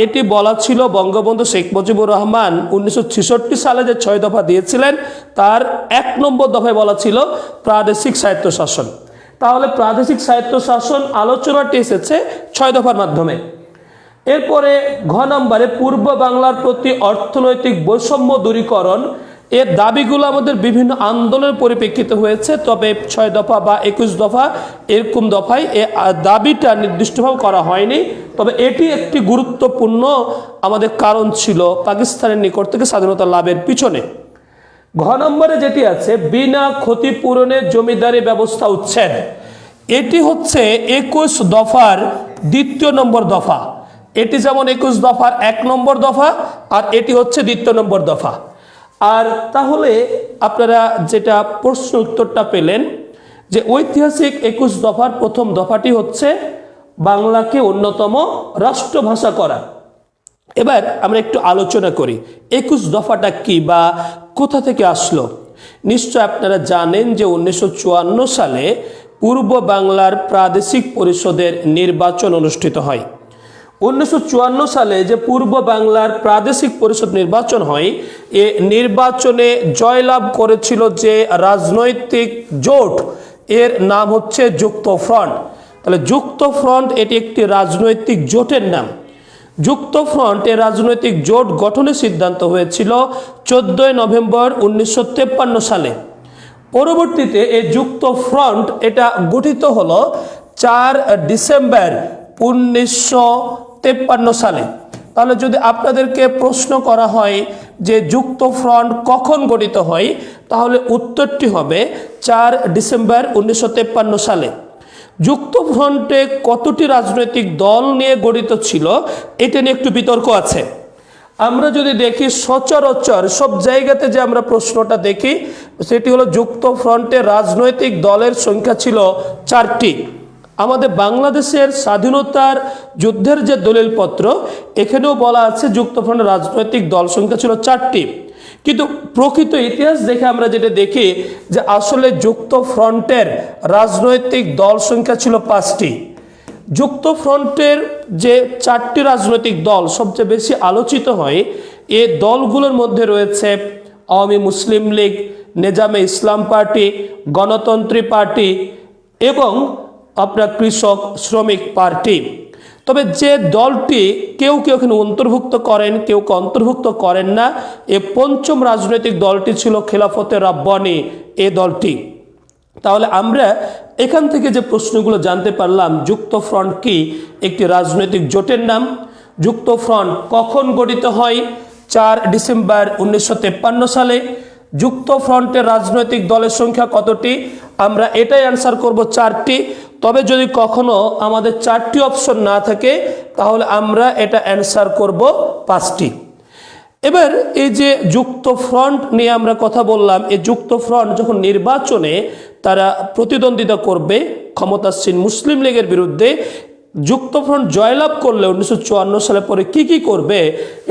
এটি বলা ছিল বঙ্গবন্ধু শেখ মুজিবুর রহমান 1966 সালে যে 6 দফা দিয়েছিলেন তার 1 নম্বর দফায় বলা ছিল প্রাদেশিক স্বায়ত্তশাসন। তাহলে প্রাদেশিক স্বায়ত্তশাসন আলোচনাটি এসেছে 6 দফার মাধ্যমে। এরপরে ঘ নম্বরে পূর্ব বাংলার প্রতি অর্থনৈতিক বৈষম্য দূরীকরণ, এর দাবিগুলো আমাদের বিভিন্ন আন্দোলনের পরিপ্রেক্ষিতে হয়েছে, তবে 6 দফা বা 21 দফা এরকম দফায় এ দাবিটা নির্দিষ্টভাবে করা হয়নি। তবে এটি একটি গুরুত্বপূর্ণ আমাদের কারণ ছিল পাকিস্তানের নিকট থেকে স্বাধীনতা লাভের পিছনে। ঘ নম্বরে যেটি আছে বিনা ক্ষতিপূরণে জমিদারি ব্যবস্থা উচ্ছেদ, এটি হচ্ছে 21 দফার 2 নম্বর দফা। এটি যেমন 21 দফার 1 নম্বর দফা আর এটি হচ্ছে 2 নম্বর দফা। আর তাহলে আপনারা যেটা প্রশ্ন উত্তরটা পেলেন যে ঐতিহাসিক 21 দফার প্রথম দফাটি হচ্ছে বাংলাকে অন্যতম রাষ্ট্রভাষা করা। এবার আমরা একটু আলোচনা করি 21 দফাটা কি বা কোথা থেকে আসলো। নিশ্চয় আপনারা জানেন যে 1954 সালে পূর্ব বাংলার প্রাদেশিক পরিষদের নির্বাচন অনুষ্ঠিত হয়। 1954 সালে যে পূর্ব বাংলার প্রাদেশিক পরিষদ নির্বাচন হয়, এ নির্বাচনে জয়লাভ করেছিল যে রাজনৈতিক জোট, এর নাম হচ্ছে যুক্ত ফ্রন্ট। তাহলে যুক্ত ফ্রন্ট এটি একটি রাজনৈতিক জোটের নাম। যুক্ত ফ্রন্ট এর রাজনৈতিক জোট গঠনের সিদ্ধান্ত হয়েছিল 14 নভেম্বর 1953 সালে। পরবর্তীতে এই যুক্ত ফ্রন্ট এটা গঠিত হলো 4 ডিসেম্বর 1953 সালে। তাহলে যদি আপনাদেরকে প্রশ্ন করা হয় যে যুক্ত ফ্রন্ট কখন গঠিত হয়, তাহলে উত্তরটি হবে 4 ডিসেম্বর 1953 সালে। যুক্ত ফ্রন্টে কতটি রাজনৈতিক দল নিয়ে গঠিত ছিল এটা নিয়ে একটু বিতর্ক আছে। আমরা যদি দেখি সচরাচর সব জায়গাতে যে আমরা প্রশ্নটা দেখি সেটি হলো যুক্ত ফ্রন্টে রাজনৈতিক দলের সংখ্যা ছিল 4টি। আমাদের বাংলাদেশের স্বাধীনতার যুদ্ধের যে দলিলপত্র, এখানেও বলা আছে যুক্ত ফ্রন্টের রাজনৈতিক দল সংখ্যা ছিল 4টি। কিন্তু প্রকৃত ইতিহাস দেখে আমরা যেটা দেখি যে আসলে যুক্ত ফ্রন্টের রাজনৈতিক দল সংখ্যা ছিল 5টি। যুক্ত ফ্রন্টের যে 4টি রাজনৈতিক দল সবচেয়ে বেশি আলোচিত হয়, এই দলগুলোর মধ্যে রয়েছে আওয়ামী মুসলিম লীগ, নেজামে ইসলাম পার্টি, গণতন্ত্রী পার্টি এবং আপনার কৃষক শ্রমিক পার্টি। তবে যে দলটি কেউ কেউ এখানে অন্তর্ভুক্ত করেন, কেউ অন্তর্ভুক্ত করেন না, এই 5ম রাজনৈতিক দলটি ছিল খেলাফতে রাব্বানি এই দলটি। তাহলে আমরা এখান থেকে যে প্রশ্নগুলো জানতে পারলাম, যুক্ত ফ্রন্ট কি একটি রাজনৈতিক জোটের নাম, যুক্ত ফ্রন্ট কখন গঠিত হয় 4 ডিসেম্বর 1953 সালে, যুক্ত ফ্রন্টের রাজনৈতিক দলের সংখ্যা কতটি, আমরা এটাই অ্যান্সার করব 4টি। তবে যদি কখনো আমাদের 4টি অপশন না থাকে তাহলে আমরা এটা অ্যান্সার করব 5টি। এবার এই যে যুক্ত ফ্রন্ট নিয়ে আমরা কথা বললাম, এই যুক্ত ফ্রন্ট যখন নির্বাচনে তারা প্রতিদ্বন্দ্বিতা করবে ক্ষমতাসীন মুসলিম লীগের বিরুদ্ধে, যুক্ত ফ্রন্ট জয়লাভ করলে 1954 সালে পরে কি করবে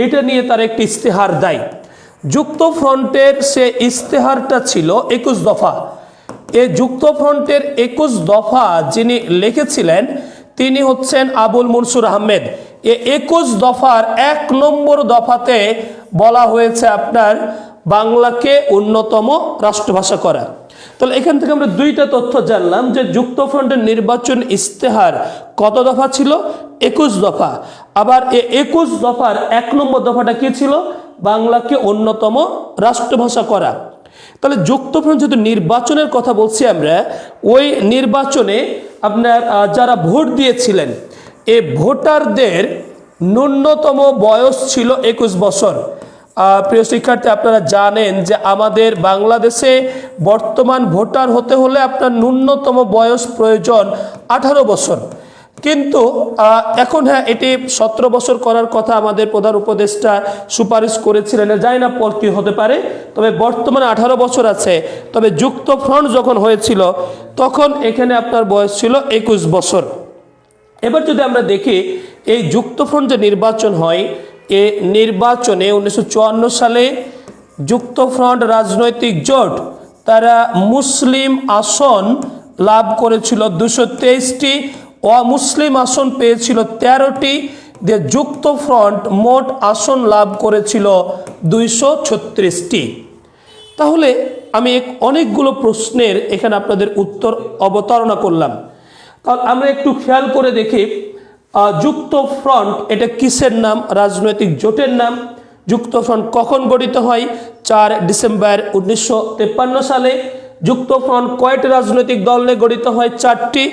এটা নিয়ে তারা একটি ইস্তেহার দেয়। যুক্ত ফ্রন্টের সে ইস্তেহারটা ছিল 21 দফা। এই যুক্ত ফ্রন্টের 21 দফা যিনি লিখেছিলেন তিনি হচ্ছেন আবুল মনসুর আহমেদ। এই 21 দফার 1 নম্বর দফাতে বলা হয়েছে আপনার বাংলাকে অন্যতম রাষ্ট্রভাষা করা। তাহলে এখান থেকে আমরা দুইটা তথ্য জানলাম যে যুক্তফ্রন্টের নির্বাচন ইস্তেহার কত দফা ছিল, 21 দফা। আবার এই 21 দফার 1 নম্বর দফাটা কি ছিল, বাংলাকে অন্যতম রাষ্ট্রভাষা করা। তাহলে যুক্তফ্রন্ট যেহেতু নির্বাচনের কথা বলছি আমরা, ওই নির্বাচনে আপনার যারা ভোট দিয়েছিলেন এই ভোটারদের ন্যূনতম বয়স ছিল 21 বছর। প্রিয় শিক্ষার্থী, আপনারা জানেন যে আমাদের বাংলাদেশে বর্তমান ভোটার হতে হলে আপনার ন্যূনতম বয়স প্রয়োজন 18 বছর, কিন্তু এখন হ্যাঁ এটি 17 বছর করার কথা আমাদের প্রধান উপদেষ্টা সুপারিশ করেছিলেন, জানি না পর কি হতে পারে, তবে বর্তমানে 18 বছর আছে। তবে যুক্তফ্রন্ট যখন হয়েছিল তখন এখানে আপনার বয়স ছিল 21 বছর। এবার যদি আমরা দেখি এই যুক্তফ্রন্ট যে নির্বাচন হয়, এ নির্বাচনে 1954 সালে যুক্তফ্রন্ট রাজনৈতিক জোট তারা মুসলিম আসন লাভ করেছিল 223টি, অমুসলিম আসন পেয়েছিল 13টি, দিয়ে যুক্তফ্রন্ট মোট আসন লাভ করেছিল 236টি। তাহলে আমি অনেকগুলো প্রশ্নের এখানে আপনাদের উত্তর অবতারণা করলাম। তাহলে আমরা একটু খেয়াল করে দেখি যুক্তফ্রন্ট এটা কিসের নাম, রাজনৈতিক জোটের নাম। যুক্তফ্রন্ট কখন গঠিত হয়, 4 ডিসেম্বর 1953 সালে। যুক্তফ্রন্ট কয়টি রাজনৈতিক দল নিয়ে গঠিত হয়, 4টি।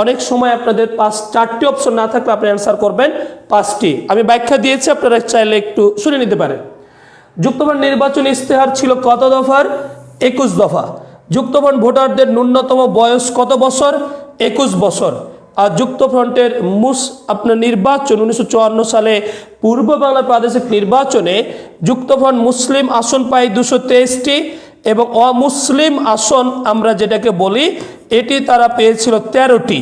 অনেক সময় আপনাদের 4টি অপশন না থাকলে আপনি অ্যান্সার করবেন 5টি। আমি ব্যাখ্যা দিয়েছি, আপনারা চাইলে একটু শুনে নিতে পারেন। যুক্তফ্রন্ট নির্বাচন ইস্তেহার ছিল কত দফার, 21 দফা। যুক্তফ্রন্ট ভোটারদের ন্যূনতম বয়স কত বছর, 21 বছর। আর যুক্তফ্রন্টের আপনার নির্বাচন 1954 সালে পূর্ব বাংলার প্রাদেশিক নির্বাচনে যুক্তফ্রন্ট মুসলিম আসন পায় 223টি এবং অমুসলিম আসন আমরা যেটাকে বলি এটি তারা পেয়েছিল 13টি।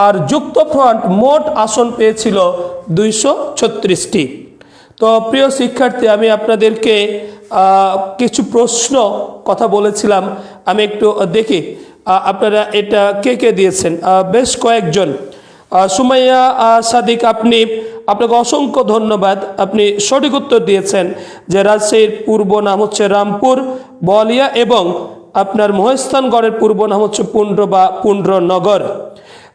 আর যুক্তফ্রন্ট মোট আসন পেয়েছিল 236টি। তো প্রিয় শিক্ষার্থী, আমি আপনাদেরকে কিছু প্রশ্ন কথা বলেছিলাম, আমি একটু দেখি আপনারা এটা কে কে দিয়েছেন। বেশ কয়েকজন, সুমাইয়া সাদিক, আপনাকে অসংখ্য ধন্যবাদ, আপনি সঠিক উত্তর দিয়েছেন যে রাজশাহীর পূর্ব নাম হচ্ছে রামপুর বলিয়া এবং আপনার মহেস্থানগড়ের পূর্ব নাম হচ্ছে পুন্ড্র বা পুন্ড্রনগর।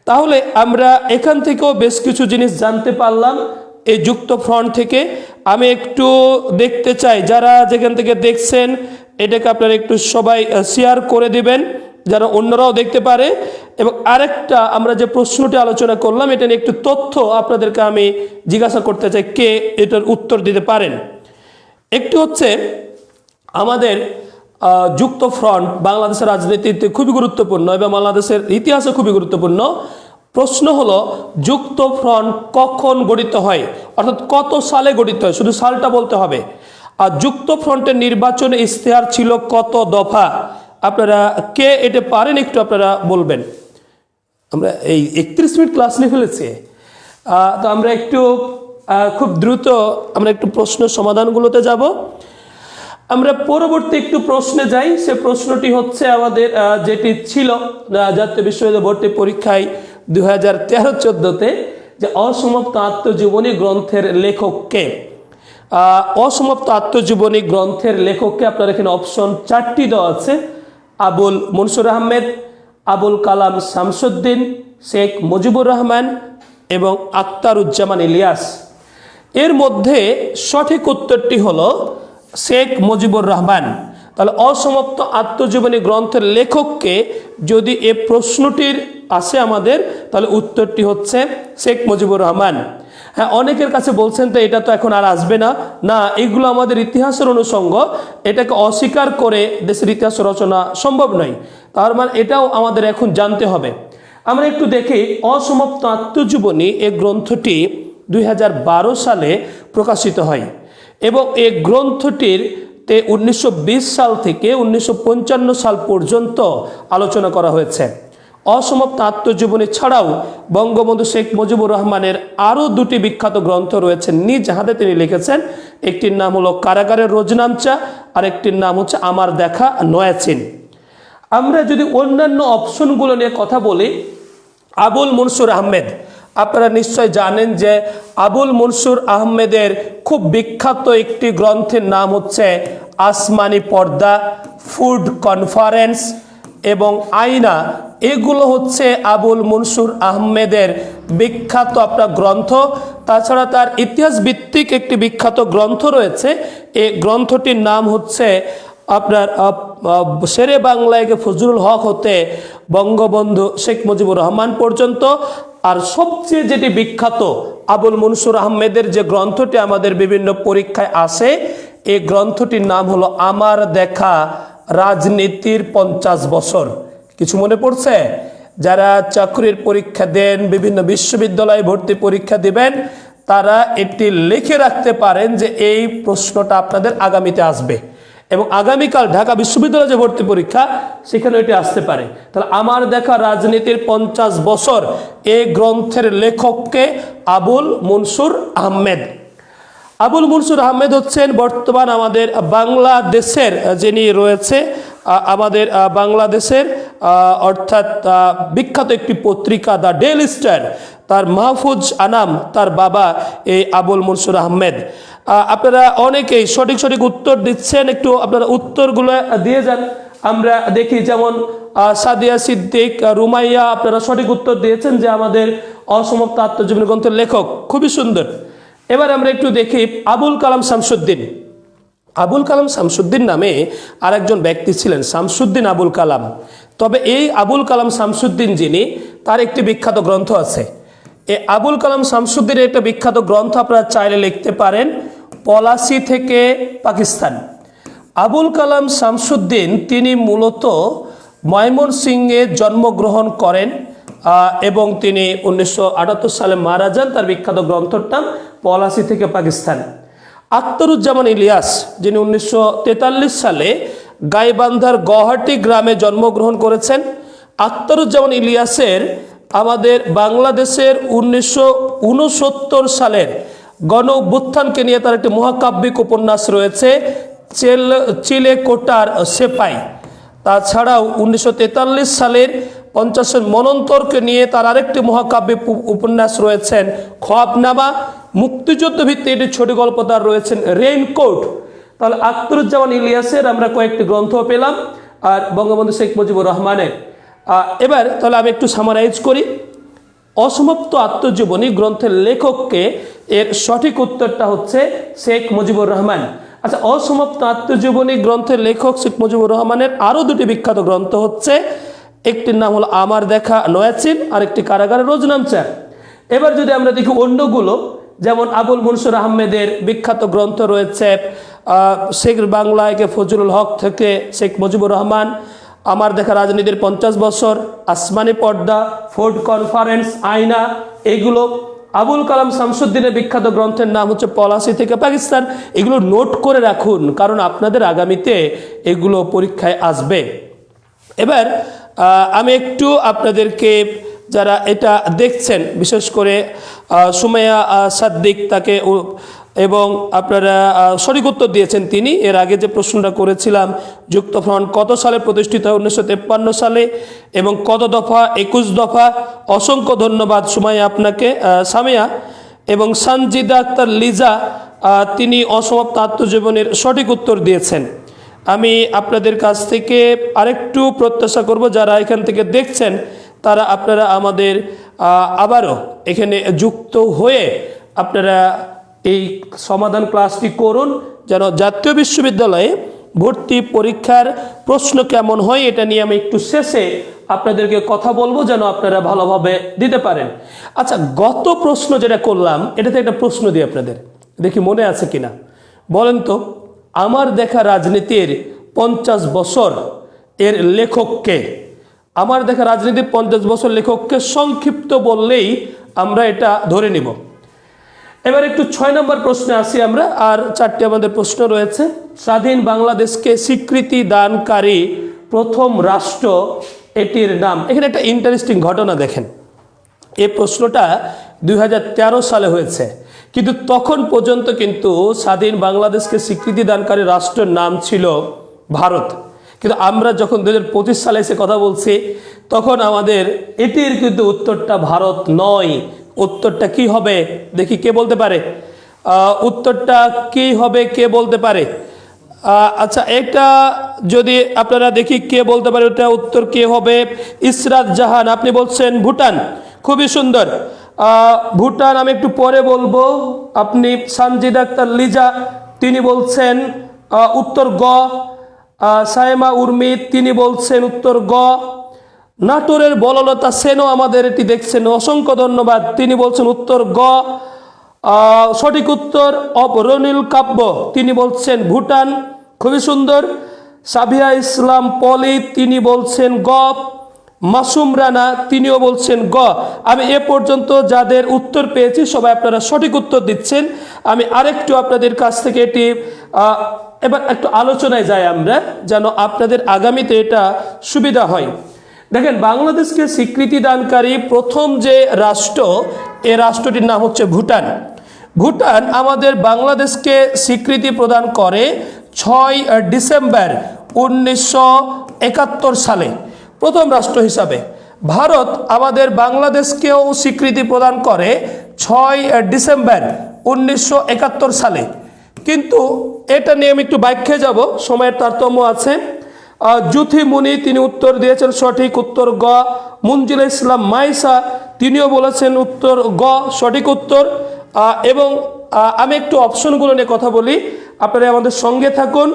তাহলে আমরা এখান থেকেও বেশ কিছু জিনিস জানতে পারলাম এই যুক্তফ্রন্ট থেকে। আমি একটু দেখতে চাই যারা যেখান থেকে দেখছেন এটাকে আপনারা একটু সবাই শেয়ার করে দিবেন যারা অন্যরাও দেখতে পারে। এবং আরেকটা আমরা যে প্রশ্নটি আলোচনা করলাম এটা নিয়ে একটু তথ্য আপনাদেরকে আমি জিজ্ঞাসা করতে চাই, কে এটার উত্তর দিতে পারেন। একটি হচ্ছে আমাদের যুক্তফ্রন্ট বাংলাদেশের রাজনীতিতে খুবই গুরুত্বপূর্ণ এবং বাংলাদেশের ইতিহাসে খুবই গুরুত্বপূর্ণ। প্রশ্ন হলো যুক্তফ্রন্ট কখন গঠিত হয়, অর্থাৎ কত সালে গঠিত হয়, শুধু সালটা বলতে হবে। আর যুক্তফ্রন্টের নির্বাচনে ইস্তেহার ছিল কত দফা, আপনারা কে এটা পারেন একটু আপনারা বলবেন। আমরা এই 31 মিনিট ক্লাস নিয়ে ফেলেছি, তো আমরা একটু খুব দ্রুত আমরা একটু প্রশ্ন সমাধানগুলোতে যাব। আমরা পরবর্তী একটু প্রশ্নে যাই। সে প্রশ্নটি হচ্ছে আমাদের যেটি ছিল জাতীয় বিশ্ববিদ্যালয় ভর্তি পরীক্ষায় 2013-14-তে, যে অসমাপ্ত আত্মজীবনী গ্রন্থের লেখককে। অসমাপ্ত আত্মজীবনী গ্রন্থের লেখককে আপনার এখানে অপশন 4টি দেওয়া আছে, আবুল মনসুর আহমেদ, আবুল কালাম শামসুদ্দিন, শেখ মুজিবুর রহমান এবং আখতারুজ্জামান ইলিয়াস। এর মধ্যে সঠিক উত্তরটি হলো শেখ মুজিবুর রহমান। তাহলে অসমাপ্ত আত্মজীবনী গ্রন্থের লেখককে যদি এ প্রশ্নটির আসে আমাদের, তাহলে উত্তরটি হচ্ছে শেখ মুজিবুর রহমান। হ্যাঁ, অনেকের কাছে বলছেন তো এটা তো এখন আর আসবে না, না এগুলো আমাদের ইতিহাসের অনুষঙ্গ, এটাকে অস্বীকার করে দেশের ইতিহাস রচনা সম্ভব নয়। তার মানে এটাও আমাদের এখন জানতে হবে। আমরা একটু দেখি অসমাপ্ত আত্মজীবনী এই গ্রন্থটি 2012 সালে প্রকাশিত হয় এবং এই গ্রন্থটির 1920 সাল থেকে 1955 সাল পর্যন্ত আলোচনা করা হয়েছে। অসমাপ্ত আত্মজীবনী ছাড়াও বঙ্গবন্ধু শেখ মুজিবুর রহমানের আরও 2টি বিখ্যাত গ্রন্থ রয়েছে নিজ হাতে তিনি লিখেছেন। একটির নাম হলো কারাগারের রোজনামচা আর একটির নাম হচ্ছে আমার দেখা নয়াচিন। আমরা যদি অন্যান্য অপশনগুলো নিয়ে কথা বলি, আবুল মনসুর আহমেদ, আপনারা নিশ্চয় জানেন যে আবুল মনসুর আহমেদের খুব বিখ্যাত একটি গ্রন্থের নাম হচ্ছে আসমানি পর্দা, ফুড কনফারেন্স এবং আয়না, এগুলো হচ্ছে আবুল মনসুর আহমেদের বিখ্যাত আপনার গ্রন্থ। তাছাড়া তার ইতিহাস ভিত্তিক একটি বিখ্যাত গ্রন্থ রয়েছে। এই গ্রন্থটির নাম হচ্ছে আপনার শেরে বাংলায় ফজলুল হক হতে বঙ্গবন্ধু শেখ মুজিবুর রহমান পর্যন্ত। আর সবচেয়ে যেটি বিখ্যাত আবুল মনসুর আহমেদের যে গ্রন্থটি আমাদের বিভিন্ন পরীক্ষায় আসে, এই গ্রন্থটির নাম হলো আমার দেখা রাজনীতির 50 বছর। কিছু মনে পড়ছে? যারা চাকরির পরীক্ষা দেন, বিভিন্ন বিশ্ববিদ্যালয়ে ভর্তি পরীক্ষা দিবেন, তারা এটি লিখে রাখতে পারেন যে এই প্রশ্নটা আপনাদের আগামীতে আসবে, এবং আগামীকাল ঢাকা বিশ্ববিদ্যালয়ে যে ভর্তি পরীক্ষা সেখানে এটি আসতে পারে। তাহলে আমার দেখা রাজনীতির 50 বছর, এই গ্রন্থের লেখককে আবুল মনসুর আহমেদ। আবুল মনসুর আহমেদ হচ্ছেন বর্তমান আমাদের বাংলাদেশের যিনি রয়েছে, আমাদের বাংলাদেশের অর্থাৎ বিখ্যাত একটি পত্রিকা দ্য ডেইলি স্টার, তার মাহফুজ আনাম তার বাবা এই আবুল মনসুর আহমেদ। আপনারা অনেকেই সঠিক উত্তর দিচ্ছেন, একটু আপনারা উত্তরগুলো দিয়ে যান। আমরা দেখি যেমন সাদিয়া সিদ্দিক, রুমাইয়া, আপনারা সঠিক উত্তর দিয়েছেন যে আমাদের অসমাপ্ত আত্মজীবনী গ্রন্থের লেখক। খুবই সুন্দর। এবার আমরা একটু দেখি আবুল কালাম শামসুদ্দিন। আবুল কালাম শামসুদ্দিন নামে আরেকজন ব্যক্তি ছিলেন, শামসুদ্দিন আবুল কালাম। তবে এই আবুল কালাম শামসুদ্দিন যিনি, তার একটি বিখ্যাত গ্রন্থ আছে। এই আবুল কালাম শামসুদ্দিনের একটা বিখ্যাত গ্রন্থ আপনারা চাইলে লিখতে পারেন, পলাশি থেকে পাকিস্তান। আবুল কালাম শামসুদ্দিন তিনি মূলত ময়মনসিংহে জন্মগ্রহণ করেন এবং তিনি 1978 সালে মারা যান। তার বিখ্যাত গ্রন্থর নাম পলাশি থেকে পাকিস্তান। আখতারুজ্জামান ইলিয়াস, যিনি 1943 সালে গাইবান্ধার গৌহাটি গ্রামে জন্মগ্রহণ করেছেন। আখতারুজ্জামান ইলিয়াসের আমাদের বাংলাদেশের 1969 সালের গণ অভ্যুত্থানকে নিয়ে তার একটি মহাকাব্যিক উপন্যাস রয়েছে, চিলেকোটার সেপাই। তাছাড়াও 1943 সালের 50 মনন্তরকে নিয়ে তার আরেকটি মহাকাব্যিক উপন্যাস রয়েছেন খোয়াবনামা। মুক্তিযুদ্ধ ভিত্তিক একটি ছোট গল্প তার রয়েছেন রেইনকোট। তাহলে আখতারুজ্জামান ইলিয়াসের আমরা কয়েকটি গ্রন্থ পেলাম, আর বঙ্গবন্ধু শেখ মুজিবুর রহমানের। এবার তাহলে আমি একটু সামারাইজ করি। অসমাপ্ত আত্মজীবনী গ্রন্থের লেখককে, এর সঠিক উত্তরটা হচ্ছে শেখ মুজিবুর রহমান। আচ্ছা, অসমাপ্ত আত্মজীবনী গ্রন্থের লেখক শেখ মুজিবুর রহমানের আরও দুটি বিখ্যাত গ্রন্থ হচ্ছে, একটির নাম হলো আমার দেখা নয়াচিন, আর একটি কারাগারের রোজনামচা। এবার যদি আমরা দেখি অন্যগুলো, যেমন আবুল মনসুর আহমেদের বিখ্যাত গ্রন্থ রয়েছে শেখ বাংলায় ফজলুল হক থেকে শেখ মুজিবুর রহমান, আমার দেখা রাজনীতির 50 বছর, আসমানি পর্দা, ফোর্ড কনফারেন্স, আয়না, এগুলো। আবুল কালাম শামসুদ্দিনের বিখ্যাত গ্রন্থের নাম হচ্ছে পলাশি থেকে পাকিস্তান। এগুলো নোট করে রাখুন, কারণ আপনাদের আগামীতে এগুলো পরীক্ষায় আসবে। এবার আমি একটু আপনাদেরকে, যারা এটা দেখছেন, বিশেষ করে সুমাইয়া সাদ্দিক, তাকে এবং আপনারা সঠিক উত্তর দিয়েছেন তিনি। এর আগে যে প্রশ্নটা করেছিলাম, যুক্তফ্রন্ট কত সালে প্রতিষ্ঠিত হয়? 1953 সালে। এবং কত দফা? 21 দফা। অসংখ্য ধন্যবাদ সুমাইয়া আপনাকে, সামিয়া। এবং সানজিদা আক্তার লিজা, তিনি অসমাপ্ত আত্মজীবনীর সঠিক উত্তর দিয়েছেন। আমি আপনাদের কাছ থেকে আরেকটু প্রত্যাশা করব, যারা এখান থেকে দেখছেন তারা আপনারা আমাদের আবারও এখানে যুক্ত হয়ে আপনারা এই সমাধান ক্লাসটি করুন, যেন জাতীয় বিশ্ববিদ্যালয়ে ভর্তি পরীক্ষার প্রশ্ন কেমন হয় এটা নিয়ে আমি একটু শেষে আপনাদেরকে কথা বলবো, যেন আপনারা ভালোভাবে দিতে পারেন। আচ্ছা, গত প্রশ্ন যেটা করলাম, এটাতে একটা প্রশ্ন দিই আপনাদের, দেখি মনে আছে কিনা। বলেন তো, আমার দেখা রাজনীতির 50 বছর এর লেখককে? আমার দেখা রাজনীতির 50 বছর লেখককে সংক্ষিপ্ত বললেই আমরা এটা ধরে নিব। এবার একটু 6 নম্বর প্রশ্নে আসি আমরা, আর 4টি আমাদের প্রশ্ন রয়েছে। স্বাধীন বাংলাদেশকে স্বীকৃতি দানকারী প্রথম রাষ্ট্র, এটির নাম। এখানে একটা ইন্টারেস্টিং ঘটনা দেখেন। এই প্রশ্নটা 2013 সালে হয়েছে, কিন্তু তখন পর্যন্ত কিন্তু স্বাধীন বাংলাদেশকে স্বীকৃতি দানকারী রাষ্ট্রের নাম ছিল ভারত। কিন্তু আমরা যখন 2025 সালে এসে কথা বলছি, তখন আমাদের এটির কিন্তু উত্তরটা ভারত নয়। উত্তরটা কি হবে দেখি, কে বলতে পারে? উত্তরটা কি হবে, কে বলতে পারে? আচ্ছা, এটা যদি আপনারা দেখি কে বলতে পারে, ওটা উত্তর কে হবে? ইসরাত জাহান, আপনি বলছেন ভুটান। খুবই সুন্দর। ভুটান আমি একটু পরে বলবো। আপনি সানজিদ আক্তার লিজা, তিনি বলছেন উত্তর গ। সাইমা উর্মি, তিনি বলছেন উত্তর গ। নাটোরের বললতা সেনও আমাদের এটি দেখছেন, অসংখ্য ধন্যবাদ, তিনি বলছেন উত্তর গ। সঠিক উত্তর অবরনীল কাব্য, তিনি বলছেন ভুটান। খুবই সুন্দর। সাবিয়া ইসলাম পলি, তিনি বলছেন গ। মাসুম রানা, তিনিও বলছেন গ। আমি এ পর্যন্ত যাদের উত্তর পেয়েছি সবাই আপনারা সঠিক উত্তর দিচ্ছেন। আমি আরেকটু আপনাদের কাছ থেকে এটি এবার একটু আলোচনায় যাই আমরা, যেন আপনাদের আগামীতে এটা সুবিধা হয়। দেখেন, বাংলাদেশকে স্বীকৃতি দানকারী প্রথম যে রাষ্ট্র, এ রাষ্ট্রটির নাম হচ্ছে ভুটান। ভুটান আমাদের বাংলাদেশকে স্বীকৃতি প্রদান করে 6 ডিসেম্বর 1971 সালে, প্রথম রাষ্ট্র হিসাবে। ভারত আমাদের বাংলাদেশকেও স্বীকৃতি প্রদান করে 6 ডিসেম্বর 1971 সালে। কিন্তু এটা নিয়ে আমি একটু ব্যাখ্যায় যাব, সময়ের তারতম্য আছে। জুথি মুনি, তিনি উত্তর দিয়েছেন সঠিক উত্তর গ। মুনজিল ইসলাম মাইসা, তিনিও বলেছেন উত্তর গ, সঠিক উত্তর। এবং আমি একটু অপশনগুলো নিয়ে কথা বলি, আপনারা আমাদের সঙ্গে থাকুন।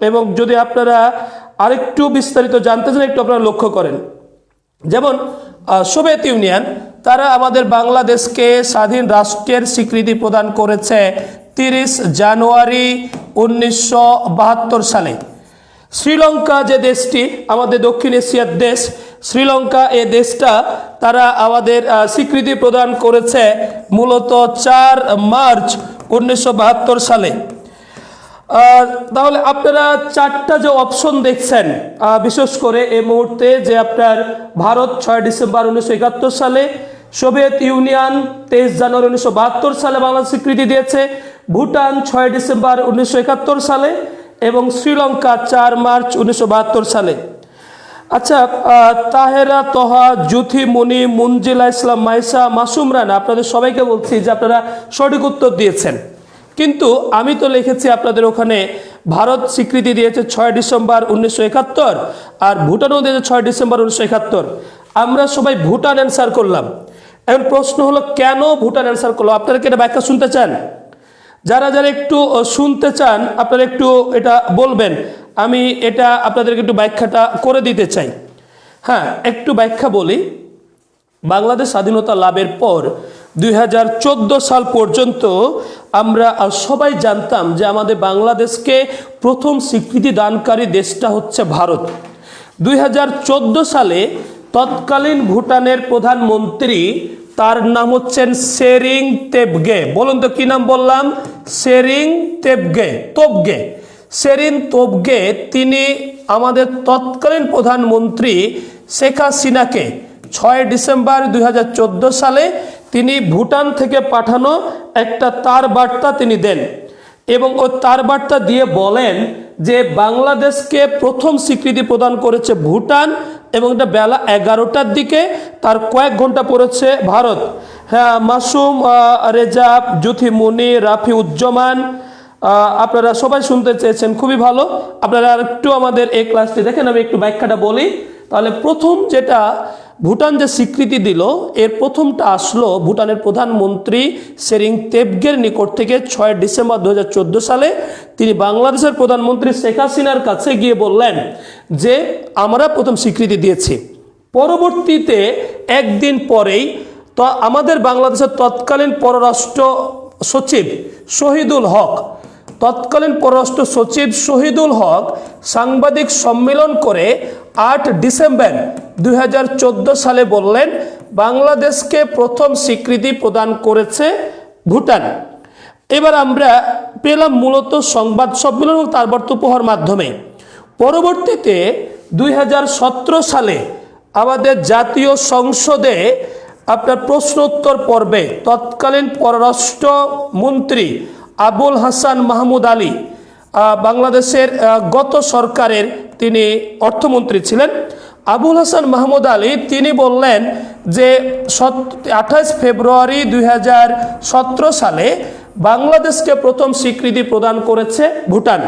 এবং যদি আপনারা আরেকটু বিস্তারিত জানতে চান, একটু আপনারা লক্ষ্য করেন। যেমন সোভিয়েত ইউনিয়ন, তারা আমাদের বাংলাদেশকে স্বাধীন রাষ্ট্রের স্বীকৃতি প্রদান করেছে 30 জানুয়ারি 1972 সালে। শ্রীলঙ্কা যে দেশটি আমাদের দক্ষিণ এশিয়ার দেশ, শ্রীলঙ্কা এই দেশটা তারা আমাদের স্বীকৃতি প্রদান করেছে মূলত 4 মার্চ 1972 সালে। তাহলে আপনারা 4টা যে অপশন দেখছেন, বিশেষ করে এই মুহূর্তে, যে আপনার ভারত 6 ডিসেম্বর 1971 সালে, সোভিয়েত ইউনিয়ন 23 জানুয়ারি 1972 সালে বাংলাদেশ স্বীকৃতি দিয়েছে, ভুটান 6 ডিসেম্বর 1971 সালে, এবং শ্রীলঙ্কা 4 মার্চ 1972 সালে। আচ্ছা, তাহেরা তোহা, জুথি মুনি, মুনজিলা ইসলাম মাইসা, মাসুম রানা, আপনাদের সবাইকে বলছি যে আপনারা সঠিক উত্তর দিয়েছেন। কিন্তু আমি তো লিখেছি আপনাদের ওখানে ভারত স্বীকৃতি দিয়েছে 6 ডিসেম্বর 1971, আর ভুটানও দিয়েছে 6 ডিসেম্বর 1971। আমরা সবাই ভুটান অ্যান্সার করলাম। এখন প্রশ্ন হলো, কেন ভুটান অ্যান্সার করলো? আপনারা কি এটা ব্যাখ্যা শুনতে চান? যারা যারা একটু শুনতে চান, আপনারা একটু এটা বলবেন, আমি এটা আপনাদেরকে একটু ব্যাখ্যাটা করে দিতে চাই। হ্যাঁ, একটু ব্যাখ্যা বলি। বাংলাদেশ স্বাধীনতা লাভের পর 2014 সাল পর্যন্ত আমরা সবাই জানতাম যে আমাদের বাংলাদেশকে প্রথম স্বীকৃতি দানকারী দেশটা হচ্ছে ভারত। 2014 সালে তৎকালীন ভুটানের প্রধানমন্ত্রী, তার নাম হচ্ছেন সেরিং তেবগে। বলুন তো কি নাম বললাম? সেরিং তোবগে। সেরিং তোবগে, তিনি আমাদের তৎকালীন প্রধানমন্ত্রী শেখ হাসিনাকে 6 ডিসেম্বর 2014 সালে তিনি ভুটান থেকে পাঠানো একটা তার বার্তা তিনি দেন, এবং ওই তার বার্তা দিয়ে বলেন যে বাংলাদেশকে প্রথম স্বীকৃতি প্রদান করেছে ভুটান, এবং এটা বেলা 11টার দিকে, তার কয়েক ঘন্টা পড়েছে ভারত। হ্যাঁ, মাসুম রেজা, জুথি মুনি, রাফি উজ্জমান, আপনারা সবাই শুনতে চেয়েছেন, খুবই ভালো। আপনারা আর একটু আমাদের এই ক্লাসটি দেখেন, আমি একটু ব্যাখ্যাটা বলি। তাহলে প্রথম যেটা ভুটান যে স্বীকৃতি দিল, এর প্রথমটা আসলো ভুটানের প্রধানমন্ত্রী সেরিং তেবগের নিকট থেকে 6 ডিসেম্বর 2014 সালে। তিনি বাংলাদেশের প্রধানমন্ত্রী শেখ হাসিনার কাছে গিয়ে বললেন যে আমরা প্রথম স্বীকৃতি দিয়েছি। পরবর্তীতে একদিন পরেই তো আমাদের বাংলাদেশের তৎকালীন পররাষ্ট্র সচিব শহীদুল হক, সাংবাদিক সম্মেলন করে 8 ডিসেম্বর 2014 সালে বললেন বাংলাদেশকে প্রথম স্বীকৃতি প্রদান করেছে ভুটান। এবার আমরা পেলাম মূলত সংবাদ সম্মেলন ও তার বার্তা উপহার মাধ্যমে। পরবর্তীতে 2017 সালে আমাদের জাতীয় সংসদে আপনার প্রশ্ন উত্তর পর্বে তৎকালীন পররাষ্ট্র মন্ত্রী আবুল হাসান মাহমুদ আলী, বাংলাদেশের গত সরকারের তিনি অর্থমন্ত্রী ছিলেন, আবুল হাসান মাহমুদ আলী, তিনি বললেন যে 28 ফেব্রুয়ারি 2017 সালে বাংলাদেশকে প্রথম স্বীকৃতি প্রদান করেছে ভুটান।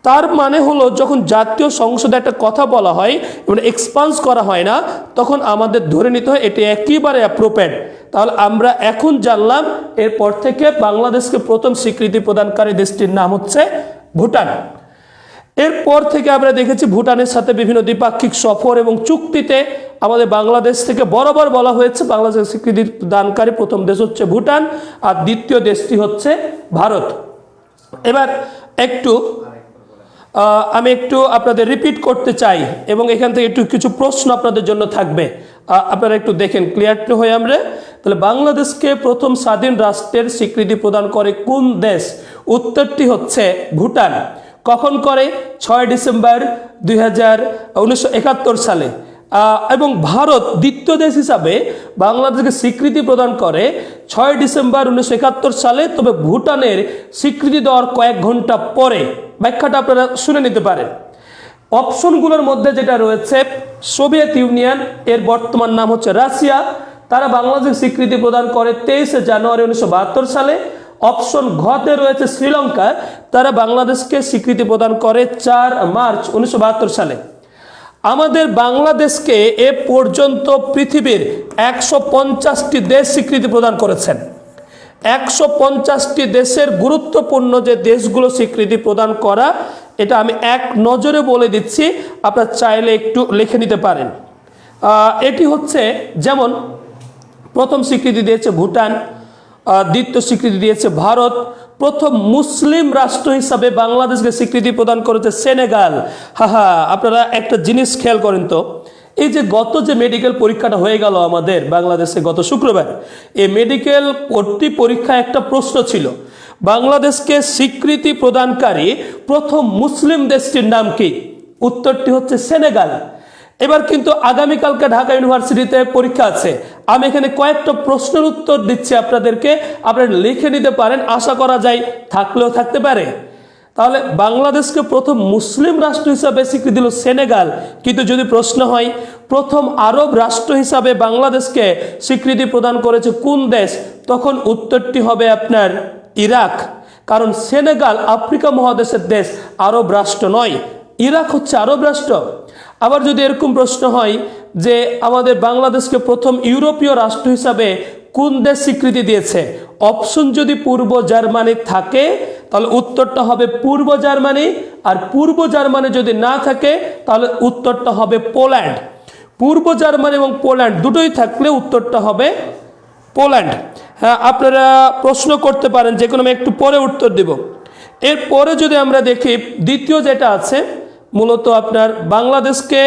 তার মানে হলো যখন জাতীয় সংসদে একটা কথা বলা হয় এবং এক্সপান্স করা হয় না, তখন আমাদের ধরে নিতে হয় এটি একেবারে অ্যাপ্রোপ্রিয়েট। তাহলে আমরা এখন জানলাম এরপর থেকে বাংলাদেশকে প্রথম স্বীকৃতি প্রদানকারী দেশটির নাম হচ্ছে ভুটান। এরপর থেকে আমরা দেখেছি ভুটানের সাথে বিভিন্ন দ্বিপাক্ষিক সফর এবং চুক্তিতে আমাদের বাংলাদেশ থেকে বরাবর বলা হয়েছে বাংলাদেশের স্বীকৃতি দানকারী প্রথম দেশ হচ্ছে ভুটান, আর দ্বিতীয় দেশটি হচ্ছে ভারত। এবার আমি একটু আপনাদের রিপিট করতে চাই এবং এখান থেকে একটু কিছু প্রশ্ন আপনাদের জন্য থাকবে, আপনারা একটু দেখেন ক্লিয়ার হয়ে আমরা। তাহলে বাংলাদেশকে প্রথম স্বাধীন রাষ্ট্রের স্বীকৃতি প্রদান করে কোন দেশ? উত্তরটি হচ্ছে ভুটান। কখন করে? 6 ডিসেম্বর 1971 সালে। এবং ভারত দ্বিতীয় দেশ হিসাবে বাংলাদেশকে স্বীকৃতি প্রদান করে 6 ডিসেম্বর 1971 সালে, তবে ভুটানের স্বীকৃতি দেওয়ার কয়েক ঘন্টা পরে। ব্যাখ্যাটা আপনারা শুনে নিতে পারেন। অপশনগুলোর মধ্যে যেটা রয়েছে, সোভিয়েত ইউনিয়ন, এর বর্তমান নাম হচ্ছে রাশিয়া, তারা বাংলাদেশ স্বীকৃতি প্রদান করে 23 জানুয়ারি 1972 সালে। অপশন ঘতে রয়েছে শ্রীলঙ্কা, তারা বাংলাদেশকে স্বীকৃতি প্রদান করে 4 মার্চ 1972 সালে। আমাদের বাংলাদেশকে এ পর্যন্ত পৃথিবীর 150টি দেশ স্বীকৃতি প্রদান করেছেন। 150টি দেশের গুরুত্বপূর্ণ যে দেশগুলো স্বীকৃতি প্রদান করা, এটা আমি এক নজরে বলে দিচ্ছি, আপনারা চাইলে একটু লিখে নিতে পারেন। এটি হচ্ছে, যেমন প্রথম স্বীকৃতি দিয়েছে ভুটান, দ্বিতীয় স্বীকৃতি দিয়েছে ভারত, প্রথম মুসলিম রাষ্ট্র হিসাবে বাংলাদেশকে স্বীকৃতি প্রদান করেছে সেনেগাল। আপনারা একটা জিনিস খেয়াল করেন তো, এই যে গত যে মেডিকেল পরীক্ষাটা হয়ে গেল আমাদের বাংলাদেশে গত শুক্রবার, এই মেডিকেল ভর্তি পরীক্ষায় একটা প্রশ্ন ছিল, বাংলাদেশকে স্বীকৃতি প্রদানকারী প্রথম মুসলিম দেশটির নাম কি? উত্তরটি হচ্ছে সেনেগাল। এবার কিন্তু আগামীকালকে ঢাকা ইউনিভার্সিটিতে পরীক্ষা আছে, আমি এখানে কয়েকটা প্রশ্নের উত্তর দিচ্ছি আপনাদেরকে, আপনারা লিখে নিতে পারেন, আশা করা যায় থাকলেও থাকতে পারে। তাহলে বাংলাদেশকে প্রথম মুসলিম রাষ্ট্র হিসাবে স্বীকৃতি দিল সেনেগাল, কিন্তু যদি প্রশ্ন হয় প্রথম আরব রাষ্ট্র হিসাবে বাংলাদেশকে স্বীকৃতি প্রদান করেছে কোন দেশ, তখন উত্তরটি হবে আপনার ইরাক। কারণ সেনেগাল আফ্রিকা মহাদেশের দেশ, আরব রাষ্ট্র নয়। ইরাক হচ্ছে আরব রাষ্ট্র। আবার যদি এরকম প্রশ্ন হয় যে আমাদের বাংলাদেশকে প্রথম ইউরোপীয় রাষ্ট্র হিসাবে কোন দেশ স্বীকৃতি দিয়েছে, অপশন যদি পূর্ব জার্মানি থাকে তাহলে উত্তরটা হবে পূর্ব জার্মানি, আর পূর্ব জার্মানি যদি না থাকে তাহলে উত্তরটা হবে পোল্যান্ড। পূর্ব জার্মানি এবং পোল্যান্ড দুটোই থাকলে উত্তরটা হবে পোল্যান্ড। হ্যাঁ, আপনারা প্রশ্ন করতে পারেন, যে কোনো আমি একটু পরে উত্তর দেব। এরপরে যদি আমরা দেখি দ্বিতীয় যেটা আছে, মূলত আপনার বাংলাদেশকে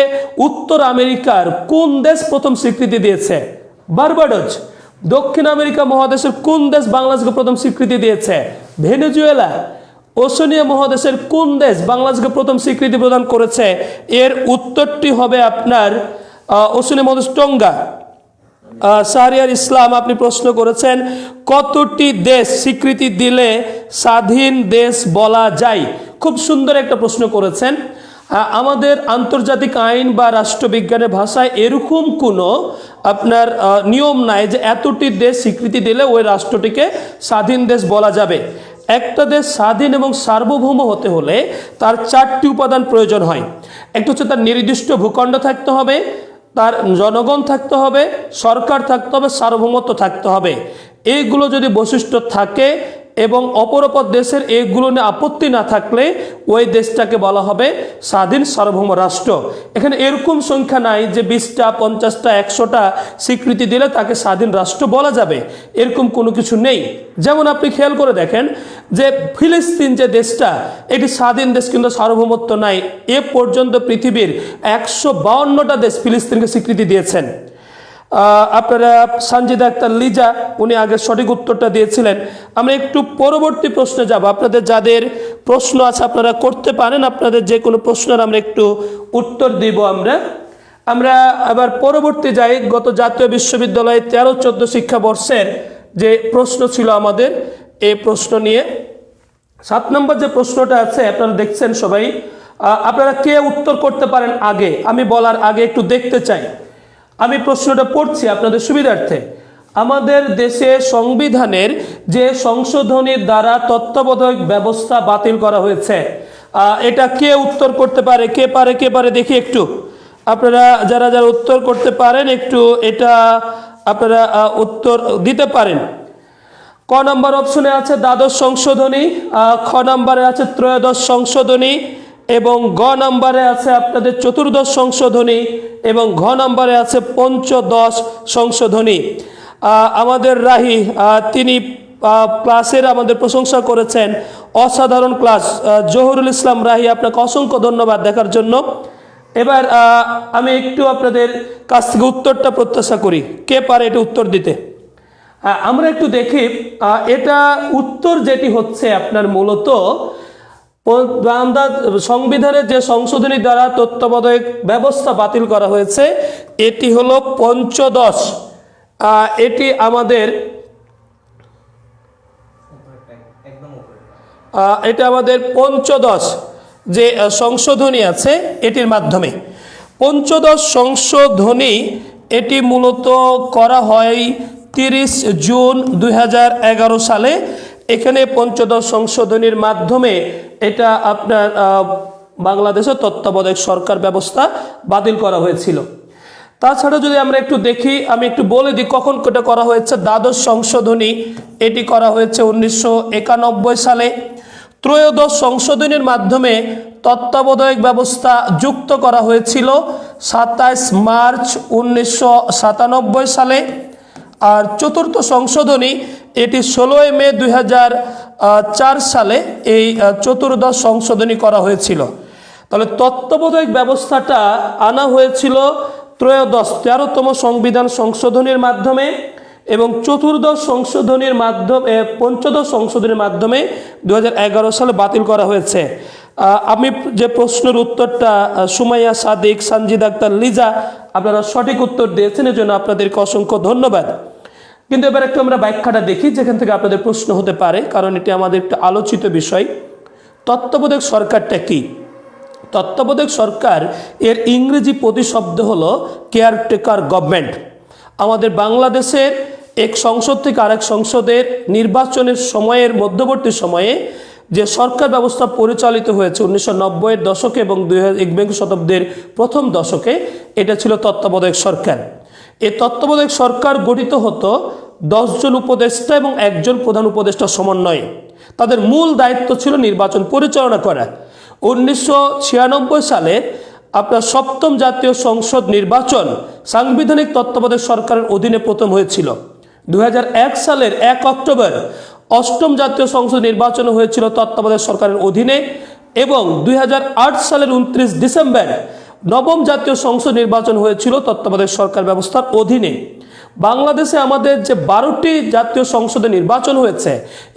উত্তর আমেরিকার কোন দেশ প্রথম স্বীকৃতি দিয়েছে? বার্বাডোস। দক্ষিণ আমেরিকা মহাদেশের কোন দেশ বাংলাদেশকে প্রথম স্বীকৃতি দিয়েছে? ভেনেজুয়েলা। ওশেনিয়া মহাদেশের কোন দেশ বাংলাদেশকে প্রথম স্বীকৃতি প্রদান করেছে? এর উত্তরটি হবে আপনার ওশেনিয়া মহাদেশ, টঙ্গা। শাহরিয়ার ইসলাম, আপনি প্রশ্ন করেছেন কতটি দেশ স্বীকৃতি দিলে স্বাধীন দেশ বলা যায়? খুব সুন্দর একটা প্রশ্ন করেছেন। আমাদের আন্তর্জাতিক আইন বা রাষ্ট্রবিজ্ঞানের ভাষায় এরকম কোনো আপনার নিয়ম নাই যে এতটি দেশ স্বীকৃতি দিলে ওই রাষ্ট্রটিকে স্বাধীন দেশ বলা যাবে। একটা দেশ স্বাধীন এবং সার্বভৌম হতে হলে তার 4টি উপাদান প্রয়োজন হয়। একটা হচ্ছে তার নির্দিষ্ট ভূখণ্ড থাকতে হবে, তার জনগণ থাকতে হবে, সরকার থাকতে হবে, সার্বভৌমত্ব থাকতে হবে। এইগুলো যদি বৈশিষ্ট্য থাকে এবং অপর দেশের এইগুলো নিয়ে আপত্তি না থাকলে ওই দেশটাকে বলা হবে স্বাধীন সার্বভৌম রাষ্ট্র। এখানে এরকম সংখ্যা নাই যে 20টা 50টা 100টা স্বীকৃতি দিলে তাকে স্বাধীন রাষ্ট্র বলা যাবে, এরকম কোনো কিছু নেই। যেমন আপনি খেয়াল করে দেখেন যে ফিলিস্তিন যে দেশটা, এটি স্বাধীন দেশ কিন্তু সার্বভৌমত্ব নাই। এ পর্যন্ত পৃথিবীর 152টা দেশ ফিলিস্তিনকে স্বীকৃতি দিয়েছেন। আপনারা সানজিদা আক্তার লিজা, উনি আগে সঠিক উত্তরটা দিয়েছিলেন। আমরা একটু পরবর্তী প্রশ্নে যাব। আপনাদের যাদের প্রশ্ন আছে আপনারা করতে পারেন, আপনাদের যে কোনো প্রশ্নের আমরা একটু উত্তর দিব। আমরা আবার পরবর্তী যাই। গত জাতীয় বিশ্ববিদ্যালয়ে 13-14 শিক্ষাবর্ষের যে প্রশ্ন ছিল আমাদের, এই প্রশ্ন নিয়ে 7 নম্বর যে প্রশ্নটা আছে আপনারা দেখছেন সবাই, আপনারা কে উত্তর করতে পারেন আগে, আমি বলার আগে একটু দেখতে চাই। আমি প্রশ্নটা পড়ছি আপনাদের সুবিধার্থে। আমাদের দেশে সংবিধানের যে সংশোধনীর দ্বারা তত্ত্বাবধায়ক ব্যবস্থা বাতিল করা হয়েছে, এটা কে উত্তর করতে পারে, কে পারে দেখি একটু। আপনারা যারা যারা উত্তর করতে পারেন একটু এটা আপনারা উত্তর দিতে পারেন। ক নম্বর অপশনে আছে দ্বাদশ সংশোধনী, খ নম্বরে আছে ত্রয়োদশ সংশোধনী, এবং গ নম্বরে আছে আপনাদের চতুর্দশ সংশোধনী, এবং ঘ নম্বরে আছে পঞ্চদশ সংশোধনী। আমাদের রাহি তিনি ক্লাসের আমাদের প্রশংসা করেছেন, অসাধারণ ক্লাস। জহুরুল ইসলাম রাহি, আপনাকে অসংখ্য ধন্যবাদ দেখার জন্য। এবার আমি একটু আপনাদের কাছ থেকে উত্তরটা প্রত্যাশা করি, কে পারে এটা উত্তর দিতে। আমরা একটু দেখি, এটা উত্তর যেটি হচ্ছে আপনার মূলত সংবিধানের যে সংশোধনী দ্বারা তত্ত্বাবধায়ক ব্যবস্থা বাতিল করা হয়েছে, এটি হলো পঞ্চদশ। এটি আমাদের পঞ্চদশ যে সংশোধনী আছে এটির মাধ্যমে। পঞ্চদশ সংশোধনী এটি মূলত করা হয় 30 জুন 2011 সালে। এখানে পঞ্চদশ সংশোধনীর মাধ্যমে এটা আপনার বাংলাদেশের তত্ত্বাবধায়ক সরকার ব্যবস্থা বাতিল করা হয়েছিল। তাছাড়া যদি আমরা একটু দেখি, আমি একটু বলে দিই কখন এটা করা হয়েছে। দ্বাদশ সংশোধনী এটি করা হয়েছে 1991 সালে। ত্রয়োদশ সংশোধনীর মাধ্যমে তত্ত্বাবধায়ক ব্যবস্থা যুক্ত করা হয়েছিল 27 মার্চ 1997 সালে। আর চতুর্থ সংশোধনী এটি 16 মে 2004 সালে এই চতুর্দশ সংশোধনী করা হয়েছিল। তাহলে তত্ত্বাবধায়ক ব্যবস্থাটা আনা হয়েছিল ত্রয়োদশ 13তম সংবিধান সংশোধনীর মাধ্যমে, এবং চতুর্দশ সংশোধনীর মাধ্যমে পঞ্চদশ সংশোধনীর মাধ্যমে 2011 সালে বাতিল করা হয়েছে। আমি যে প্রশ্নের উত্তরটা সুমাইয়া সাদিক, সানজিদা আক্তার, লিজা আপনারা সঠিক উত্তর দিয়েছেন, এজন্য আপনাদেরকে অসংখ্য ধন্যবাদ। কিন্তু এবার একটু আমরা ব্যাখ্যাটা দেখি যেখান থেকে আপনাদের প্রশ্ন হতে পারে, কারণ এটি আমাদের একটা আলোচিত বিষয়। তত্ত্বাবধায়ক সরকারটা কি? তত্ত্বাবধায়ক সরকার এর ইংরেজি প্রতিশব্দ হলো কেয়ারটেকার গভর্নমেন্ট। আমাদের বাংলাদেশের এক সংসদ থেকে আরেক সংসদের নির্বাচনের সময়ের মধ্যবর্তী সময়ে যে সরকার ব্যবস্থা পরিচালিত হয়েছে 1990-এর দশকে এবং 2021 শতাব্দীর প্রথম দশকে, এটা ছিল তত্ত্বাবধায়ক সরকার। এই তত্ত্বাবধায়ক সরকার গঠিত হতো 10 জন উপদেষ্টা এবং 1 জন প্রধান উপদেষ্টা সমন্বয়ে। তাদের মূল দায়িত্ব ছিল নির্বাচন পরিচালনা করা। 1996 সালে আপনার 7ম জাতীয় সংসদ নির্বাচন সাংবিধানিক তত্ত্বাবধায়ক সরকারের অধীনে প্রথম হয়েছিল। 2001 সালের 1 অক্টোবর 8ম জাতীয় সংসদ নির্বাচন হয়েছিল তত্ত্বাবধায়ক সরকারের অধীনে, এবং 2008 সালের 29 ডিসেম্বর 9ম জাতীয় সংসদ নির্বাচন হয়েছিল তত্ত্বাবধায়ক সরকার ব্যবস্থার অধীনে। বাংলাদেশে আমাদের যে 12টি জাতীয় সংসদে নির্বাচন হয়েছে,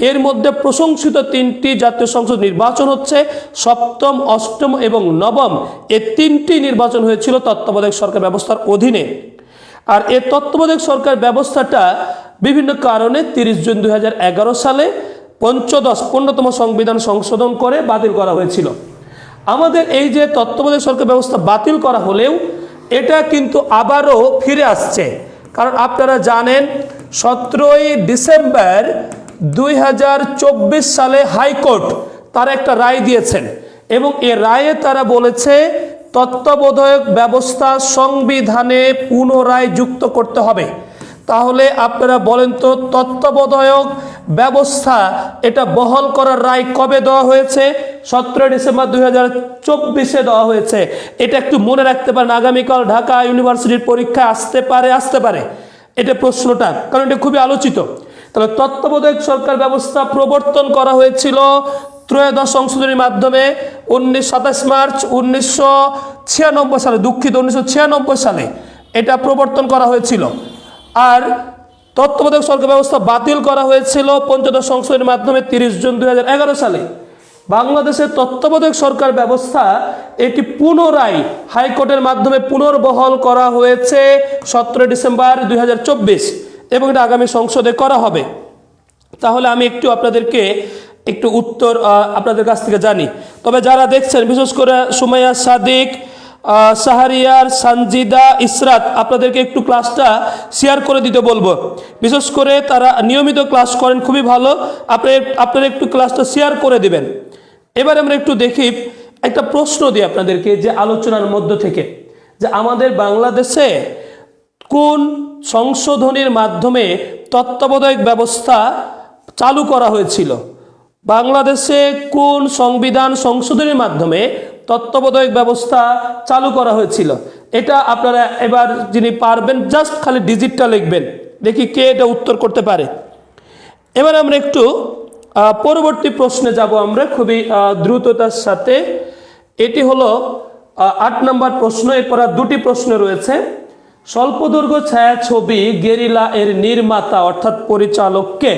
এর মধ্যে প্রশংসিত 3টি জাতীয় সংসদ নির্বাচন হচ্ছে 7ম, 8ম এবং 9ম। এই 3টি নির্বাচন হয়েছিল তত্ত্বাবধায়ক সরকার ব্যবস্থার অধীনে। আর এই তত্ত্বাবধায়ক সরকার ব্যবস্থাটা বিভিন্ন কারণে 30 জুন 2011 সালে পঞ্চদশ 15তম সংবিধান সংশোধন করে বাতিল করা হয়েছিল। আমাদের এই যে তত্ত্বাবধায়ক সরকার ব্যবস্থা বাতিল করা হলেও এটা কিন্তু আবারও ফিরে আসছে। কারণ আপনারা জানেন 17ই ডিসেম্বর 2024 সালে হাইকোর্ট তারা একটা রায় দিয়েছেন, এবং এই রায়ে তারা বলেছে তত্ত্বাবধায়ক ব্যবস্থা সংবিধানে পুনরায় যুক্ত করতে হবে। তাহলে আপনারা বলেন তো, তত্ত্বাবধায়ক ব্যবস্থা এটা বহাল করার রায় কবে দেওয়া হয়েছে? 17 ডিসেম্বর 2024 দেওয়া হয়েছে। এটা একটু মনে রাখতে পারেন, আগামীকাল ঢাকা ইউনিভার্সিটির পরীক্ষায় আসতে পারে এটা প্রশ্নটা, কারণ এটা খুবই আলোচিত। তাহলে তত্ত্বাবধায়ক সরকার ব্যবস্থা প্রবর্তন করা হয়েছিল ত্রয়োদশ সংশোধনীর মাধ্যমে 27 মার্চ 1996 সালে, 1996 সালে এটা প্রবর্তন করা হয়েছিল। আর তত্ত্বাবধায়ক সরকার ব্যবস্থা বাতিল করা হয়েছিল পঞ্চদশ সংশোধনীর মাধ্যমে 30 জুন 2011 সালে। বাংলাদেশের তত্ত্বাবধায়ক সরকার ব্যবস্থা এটি পুনরায় হাইকোর্টের মাধ্যমে পুনর্বহাল করা হয়েছে 17 ডিসেম্বর 2024, এবং এটা আগামী সংসদে করা হবে। তাহলে আমি একটু আপনাদেরকে একটু উত্তর আপনাদের কাছ থেকে জানি। তবে যারা দেখছেন, বিশেষ করে সুমাইয়া সাদিক, সাহারিয়ার, সানজিদা, ইসরাত, আপনাদেরকে একটু ক্লাসটা শেয়ার করে দিতে বলবো। বিশেষ করে তারা নিয়মিত ক্লাস করেন, খুবই ভালো। আপনারা একটু ক্লাসটা শেয়ার করে দিবেন। এবার আমরা একটু দেখি, একটা প্রশ্ন দিই আপনাদেরকে যে আলোচনার মধ্য থেকে, যে আমাদের বাংলাদেশে কোন সংশোধনীর মাধ্যমে তত্ত্বাবধায়ক ব্যবস্থা চালু করা হয়েছিল? বাংলাদেশে কোন সংবিধান সংশোধনীর মাধ্যমে তত্ত্বাবধায়ক ব্যবস্থা চালু করা হয়েছিল? এটা আপনারা এবার যিনি পারবেন জাস্ট খালি ডিজিটটা লিখবেন, দেখি কে এটা উত্তর করতে পারে। এবার আমরা একটু পরবর্তী প্রশ্নে যাব আমরা খুবই দ্রুততার সাথে। এটি হলো 8 নম্বর প্রশ্ন। এরপর আর 2টি প্রশ্ন রয়েছে। স্বল্পদৈর্ঘ্য ছায়াছবি গেরিলা এর নির্মাতা অর্থাৎ পরিচালককে?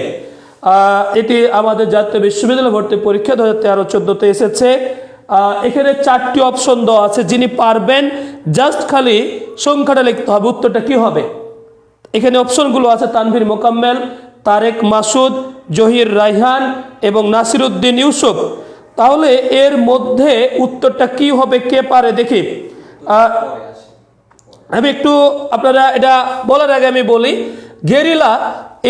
এটি আমাদের জাতীয় বিশ্ববিদ্যালয় ভর্তি পরীক্ষা 2013-14-তে এসেছে। এখানে 4টি অপশন দেওয়া আছে, যিনি পারবেন জাস্ট খালি সংখ্যাটা লিখতে হবে, উত্তরটা কি হবে। এখানে অপশনগুলো আছে তানভীর মোকাম্মেল, তারেক মাসুদ, জহির রায়হান এবং নাসিরউদ্দিন ইউসুফ। তাহলে এর মধ্যে উত্তরটা কি হবে, কে পারে দেখি। আমি একটু আপনারা এটা বলার আগে আমি বলি, গেরিলা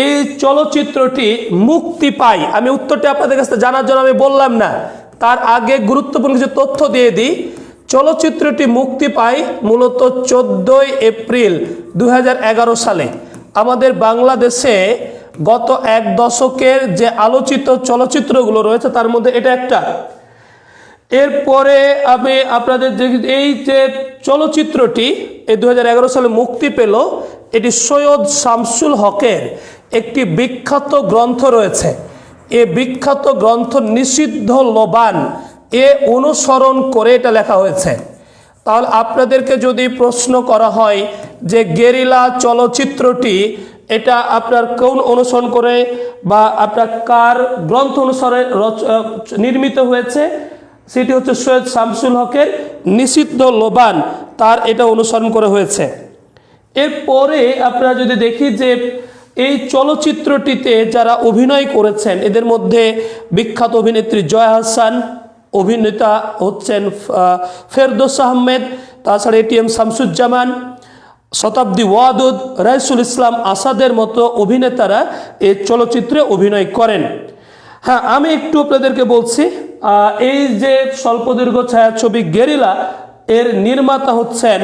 এই চলচ্চিত্রটি মুক্তি পায়, আমি উত্তরটা আপনাদের কাছে জানার জন্য আমি বললাম না, তার আগে গুরুত্বপূর্ণ কিছু তথ্য দিয়ে দিই। চলচ্চিত্রটি মুক্তি পায় মূলত 14 এপ্রিল 2011 সালে। আমাদের বাংলাদেশে গত 1 দশকের যে আলোচিত চলচ্চিত্রগুলো রয়েছে তার মধ্যে এটা একটা। এরপরে আমি আপনাদের এই যে চলচ্চিত্রটি এই 2011 সালে মুক্তি পেল, এটি সৈয়দ শামসুল হকের একটি বিখ্যাত গ্রন্থ রয়েছে। এ বিখ্যাত গ্রন্থ নিষিদ্ধ লোবান এ অনুসরণ করে এটা লেখা হয়েছে। তাহলে আপনাদেরকে যদি প্রশ্ন করা হয় যে গেরিলা চলচ্চিত্রটি এটা আপনার কোন অনুসরণ করে বা আপনার কার গ্রন্থ অনুসারে নির্মিত হয়েছে, সেটি হচ্ছে সৈয়দ শামসুল হকের নিষিদ্ধ লোবান, তার এটা অনুসরণ করে হয়েছে। এরপরে আপনারা যদি দেখি যে এই চলচ্চিত্রটিতে যারা অভিনয় করেছেন এদের মধ্যে বিখ্যাত অভিনেত্রী জয়া আহসান, অভিনেতা হচ্ছেন ফেরদৌস আহমেদ, তাছাড়া এটিএম শামসুজ্জামান, শতাব্দী ওয়াদুদ, রাইসুল ইসলাম আসাদের মতো অভিনেতারা এই চলচ্চিত্রে অভিনয় করেন। হ্যাঁ, আমি একটু আপনাদেরকে বলছি, এই যে স্বল্পদৈর্ঘ্য ছায়াছবি গেরিলা এর নির্মাতা হচ্ছেন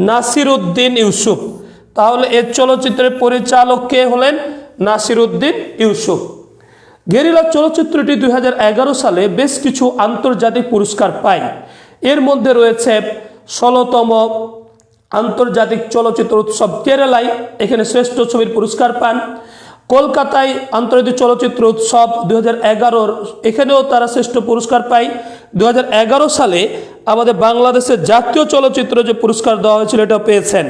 নাসিরউদ্দিন ইউসুফ। তাহলে এর চলচ্চিত্রের পরিচালক কে হলেন? নাসিরউদ্দিন ইউসুফ। গেরিলা চলচ্চিত্রটি 2011 সালে বেশ কিছু আন্তর্জাতিক পুরস্কার পায়। এর মধ্যে রয়েছে 16তম আন্তর্জাতিক চলচ্চিত্র উৎসব কেরালায়, এখানে শ্রেষ্ঠ ছবির পুরস্কার পান। কলকাতায় আন্তর্জাতিক চলচ্চিত্র উৎসব 2011, এখানেও তারা শ্রেষ্ঠ পুরস্কার পায়। 2011 সালে আমাদের বাংলাদেশের জাতীয় চলচ্চিত্র যে পুরস্কার দেওয়া হয়েছিল এটাও পেয়েছেন।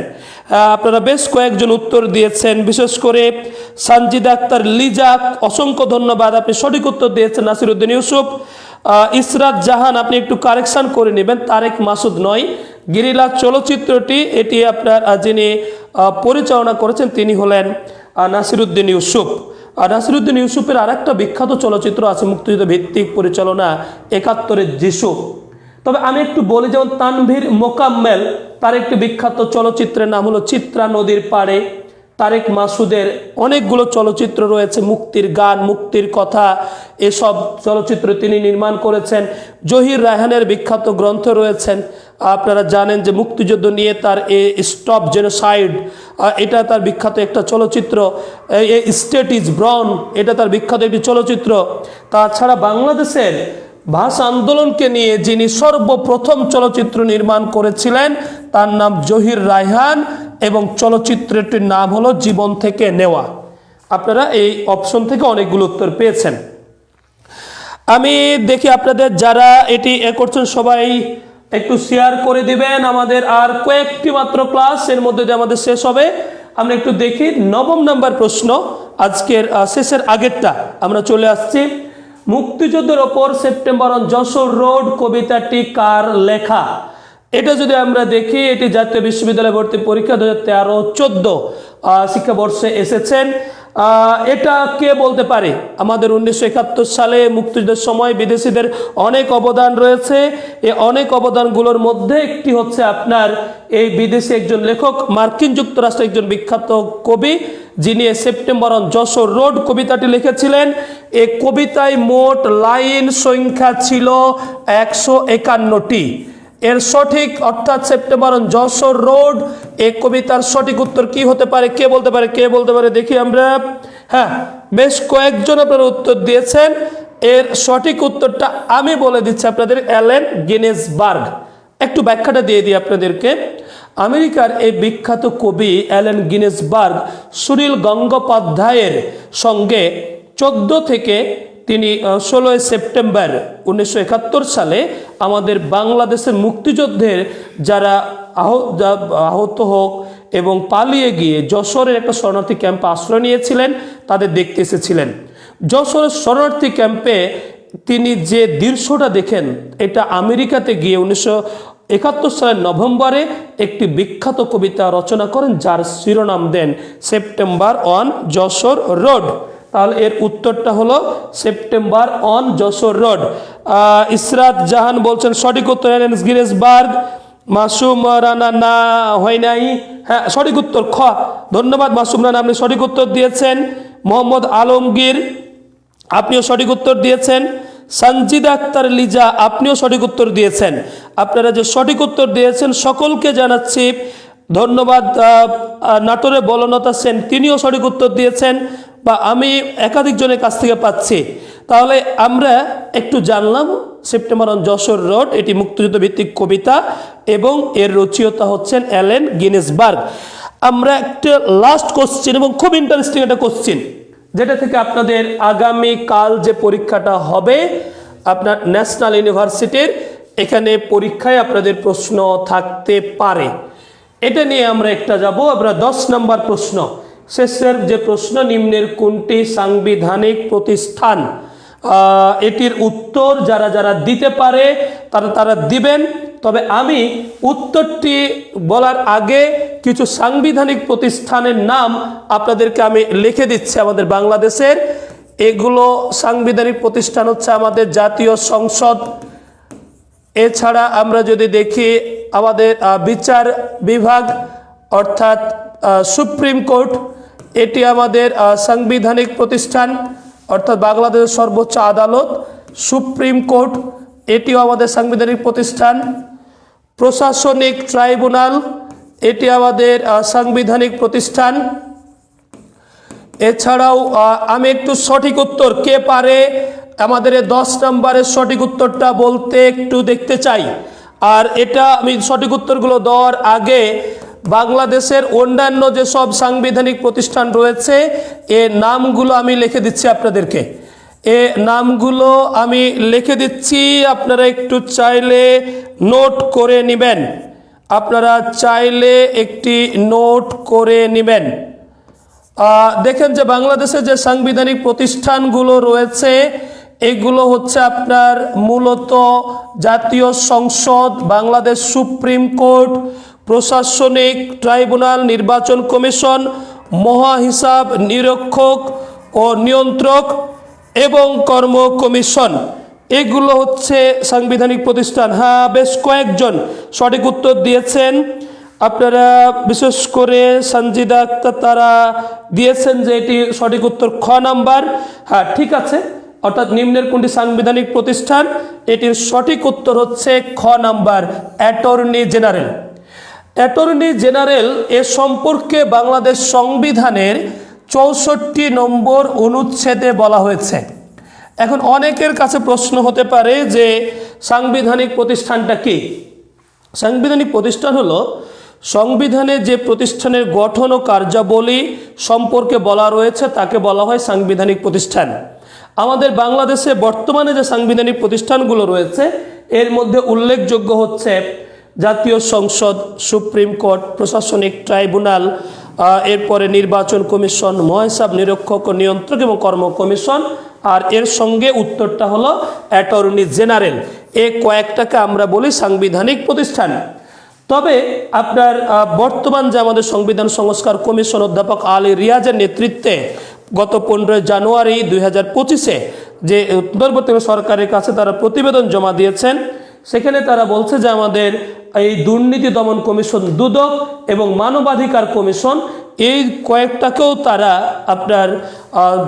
আপনারা বেশ কয়েকজন উত্তর দিয়েছেন, বিশেষ করে সানজিদা আক্তার লিজা, অসংখ্য ধন্যবাদ, আপনি সঠিক উত্তর দিয়েছেন। নাসিরউদ্দিন ইউসুফ, ইসরাত জাহান, আপনি একটু কারেকশন করে নেবেন, তারেক মাসুদ নয়। গেরিলা চলচ্চিত্রটি এটি আপনার যিনি পরিচালনা করেছেন তিনি হলেন নাসিরউদ্দিন ইউসুফ। আর নাসিরউদ্দিন ইউসুফের আরেকটা বিখ্যাত চলচ্চিত্র আছে মুক্তিযুদ্ধ ভিত্তিক পরিচালনা, 71-এর যিশু। তবে আমি একটু বলি, যেমন তানভীর মোকাম্মেল, তার একটি বিখ্যাত চলচ্চিত্রের নাম হলো চিত্রা নদীর পাড়ে। তারেক মাসুদের অনেকগুলো চলচ্চিত্র রয়েছে, মুক্তির গান, মুক্তির কথা, এসব চলচ্চিত্র তিনি নির্মাণ করেছেন। জহির রায়হানের বিখ্যাত গ্রন্থ রয়েছেন, আপনারা জানেন যে মুক্তিযুদ্ধ নিয়ে তার স্টপ জেনোসাইড, এটা তার বিখ্যাত একটা চলচ্চিত্র। স্টেট ইজ ব্রন, এটা তার বিখ্যাত একটি চলচ্চিত্র। তাছাড়া বাংলাদেশের ভাষা আন্দোলনকে নিয়ে যিনি সর্বপ্রথম চলচ্চিত্র নির্মাণ করেছিলেন তার নাম জহির রায়হান এবং চলচ্চিত্রটির নাম হলো জীবন থেকে নেওয়া। আপনারা এই অপশন থেকে অনেকগুলো উত্তর পেয়েছেন। আমি দেখি আপনাদের যারা এটি করছেন সবাই একটু শেয়ার করে দিবেন। আমাদের আর কয়েকটি মাত্র ক্লাস, এর মধ্যে দিয়ে আমাদের শেষ হবে। আমরা একটু দেখি 9 নম্বর প্রশ্ন, আজকের শেষের আগেরটা আমরা চলে আসছি। মুক্তিযুদ্ধের ওপর সেপ্টেম্বর অন যশোর রোড কবিতাটি কার লেখা? এটা যদি আমরা দেখি, এটি জাতীয় বিশ্ববিদ্যালয় ভর্তি পরীক্ষা 2013-14 শিক্ষাবর্ষে এসেছেন। এটা কে বলতে পারে? আমাদের 1971 সালে মুক্তিযুদ্ধের সময় বিদেশিদের অনেক অবদান রয়েছে। এই অনেক অবদানগুলোর মধ্যে একটি হচ্ছে আপনার এই বিদেশি একজন লেখক, মার্কিন যুক্তরাষ্ট্রের একজন বিখ্যাত কবি, যিনি সেপ্টেম্বর অন যশোর রোড কবিতাটি লিখেছিলেন। এই কবিতায় মোট লাইন সংখ্যা ছিল 151টি। এর সঠিক অর্থাৎ সেপ্টেম্বর অন যশোর রোড এই কবিতার সঠিক উত্তর কি হতে পারে? কে বলতে পারে? কে বলতে পারে দেখি আমরা। হ্যাঁ, বেশ কয়েকজন আপনারা উত্তর দিয়েছেন। এর সঠিক উত্তরটা আমি বলে দিচ্ছি আপনাদের, অ্যালেন গিনেসবার্গ। একটু ব্যাখ্যাটা দিয়ে দিই আপনাদেরকে। আমেরিকার এই বিখ্যাত কবি অ্যালেন গিনেসবার্গ সুনীল গঙ্গোপাধ্যায়ের সঙ্গে 14 থেকে তিনি 16 সেপ্টেম্বর 1971 সালে আমাদের বাংলাদেশের মুক্তিযুদ্ধের যারা আহত হোক এবং পালিয়ে গিয়ে যশোরের একটা শরণার্থী ক্যাম্পে আশ্রয় নিয়েছিলেন, তাদের দেখতে এসেছিলেন। যশোরের শরণার্থী ক্যাম্পে তিনি যে দৃশ্যটা দেখেন, এটা আমেরিকাতে গিয়ে 1971 সালের নভেম্বরে একটি বিখ্যাত কবিতা রচনা করেন, যার শিরোনাম দেন সেপ্টেম্বর অন যশোর রোড। তাহলে এর উত্তরটা হলো September on Jessore road. Israt Jahan বলছেন সঠিক উত্তর অ্যালেন গিনেসবার্গ। মাসুম রানা না হয় নাই, হ্যাঁ সঠিক উত্তর খ। ধন্যবাদ মাসুম রানা, আপনি সঠিক উত্তর দিয়েছেন। মোহাম্মদ আলমগীর, আপনিও সঠিক উত্তর দিয়েছেন। সঞ্জিদা আক্তার লিজা, আপনিও সঠিক উত্তর দিয়েছেন। আপনারা যে সঠিক উত্তর দিয়েছেন সকলকে জানাচ্ছি ধন্যবাদ। নাটোরে বলনতা সেন, তিনিও সঠিক উত্তর দিয়েছেন, বা আমি একাধিক জনের কাছ থেকে পাচ্ছি। তাহলে আমরা একটু জানলাম সেপ্টেম্বর অন যশোর রোড এটি মুক্তিযুদ্ধ ভিত্তিক কবিতা এবং এর রচয়িতা হচ্ছেন অ্যালেন গিনেসবার্গ। আমরা একটা লাস্ট কোশ্চেন, এবং খুব ইন্টারেস্টিং একটা কোশ্চেন, যেটা থেকে আপনাদের আগামী কাল যে পরীক্ষাটা হবে আপনার ন্যাশনাল ইউনিভার্সিটির, এখানে পরীক্ষায় আপনাদের প্রশ্ন থাকতে পারে। এটা নিয়ে আমরা একটা যাব। আমরা 10 নম্বর প্রশ্ন, শেষের যে প্রশ্ন, নিম্নের কোনটি সাংবিধানিক প্রতিষ্ঠান? এটির উত্তর যারা যারা দিতে পারে তারা দিবেন। তবে আমি উত্তরটি বলার আগে কিছু সাংবিধানিক প্রতিষ্ঠানের নাম আপনাদেরকে আমি লিখে দিচ্ছি আমাদের বাংলাদেশের। এগুলো সাংবিধানিক প্রতিষ্ঠান হচ্ছে আমাদের জাতীয় সংসদ, এছাড়া আমরা যদি দেখি আমাদের বিচার বিভাগ অর্থাৎ সুপ্রিম কোর্ট, এটি আমাদের সাংবিধানিক প্রতিষ্ঠান অর্থাৎ বাংলাদেশের সর্বোচ্চ আদালত সুপ্রিম কোর্ট, এটিও আমাদের সাংবিধানিক প্রতিষ্ঠান। প্রশাসনিক ট্রাইব্যুনাল, এটি আমাদের সাংবিধানিক প্রতিষ্ঠান। এছাড়াও আমি একটু সঠিক উত্তর কে পারে আমাদের 10 নম্বরের সঠিক উত্তরটা বলতে একটু দেখতে চাই। আর এটা আমি সঠিক উত্তরগুলো দেওয়ার আগে বাংলাদেশের অন্যান্য যে সব সাংবিধানিক প্রতিষ্ঠান রয়েছে এর নামগুলো আমি লিখে দিচ্ছি আপনাদেরকে। এ নামগুলো আমি লিখে দিচ্ছি, আপনারা একটু চাইলে নোট করে নেবেন। আপনারা চাইলে একটি নোট করে নেবেন। দেখেন যে বাংলাদেশে যে সাংবিধানিক প্রতিষ্ঠানগুলো রয়েছে এগুলো হচ্ছে আপনার মূলত জাতীয় সংসদ, বাংলাদেশ সুপ্রিম কোর্ট, প্রশাসনিক ট্রাইব্যুনাল, নির্বাচন কমিশন, মহাহিসাব নিরীক্ষক ও নিয়ন্ত্রক এবং কর্ম কমিশন, এগুলো হচ্ছে সাংবিধানিক প্রতিষ্ঠান। হ্যাঁ, বেশ কয়েকজন সঠিক উত্তর দিয়েছেন আপনারা, বিশেষ করে সঞ্জিদা আক্তার, তারা দিয়েছেন যে এটি সঠিক উত্তর খ নাম্বার। হ্যাঁ ঠিক আছে, অর্থাৎ নিম্নের কোনটি সাংবিধানিক প্রতিষ্ঠান? এটির সঠিক উত্তর হচ্ছে খ number, attorney general. Attorney general এ সম্পর্কে বাংলাদেশ সংবিধানের 64 নম্বর অনুচ্ছেদে বলা হয়েছে। এখন অনেকের কাছে প্রশ্ন হতে পারে যে সাংবিধানিক প্রতিষ্ঠানটা কি? সাংবিধানিক প্রতিষ্ঠান হলো সংবিধানে যে প্রতিষ্ঠানের গঠন ও কার্যাবলী সম্পর্কে বলা রয়েছে তাকে বলা হয় সাংবিধানিক প্রতিষ্ঠান। আমাদের বাংলাদেশে বর্তমানে যে সাংবিধানিক প্রতিষ্ঠানগুলো রয়েছে এর মধ্যে উল্লেখযোগ্য হচ্ছে জাতীয় সংসদ, সুপ্রিম কোর্ট, প্রশাসনিক ট্রাইব্যুনাল, এরপরে নির্বাচন কমিশন, মহাহিসাব নিরীক্ষক ও নিয়ন্ত্রক এবং কর্ম কমিশন, আর এর সঙ্গে উত্তরটা হলো অ্যাটর্নি জেনারেল। এই কয়েকটাকে আমরা বলি সাংবিধানিক প্রতিষ্ঠান। তবে আপনার বর্তমান যে আমাদের সংবিধান সংস্কার কমিশন অধ্যাপক আলী রিয়াজের নেতৃত্বে গত 15 জানুয়ারি 2025-এ যে অন্তর্বর্তীকালীন সরকারের কাছে তারা প্রতিবেদন জমা দিয়েছেন, সেখানে তারা বলছে যে আমাদের এই দুর্নীতি দমন কমিশন, দুদক এবং মানবাধিকার কমিশন, এই কয়েকটাকেও তারা আপনার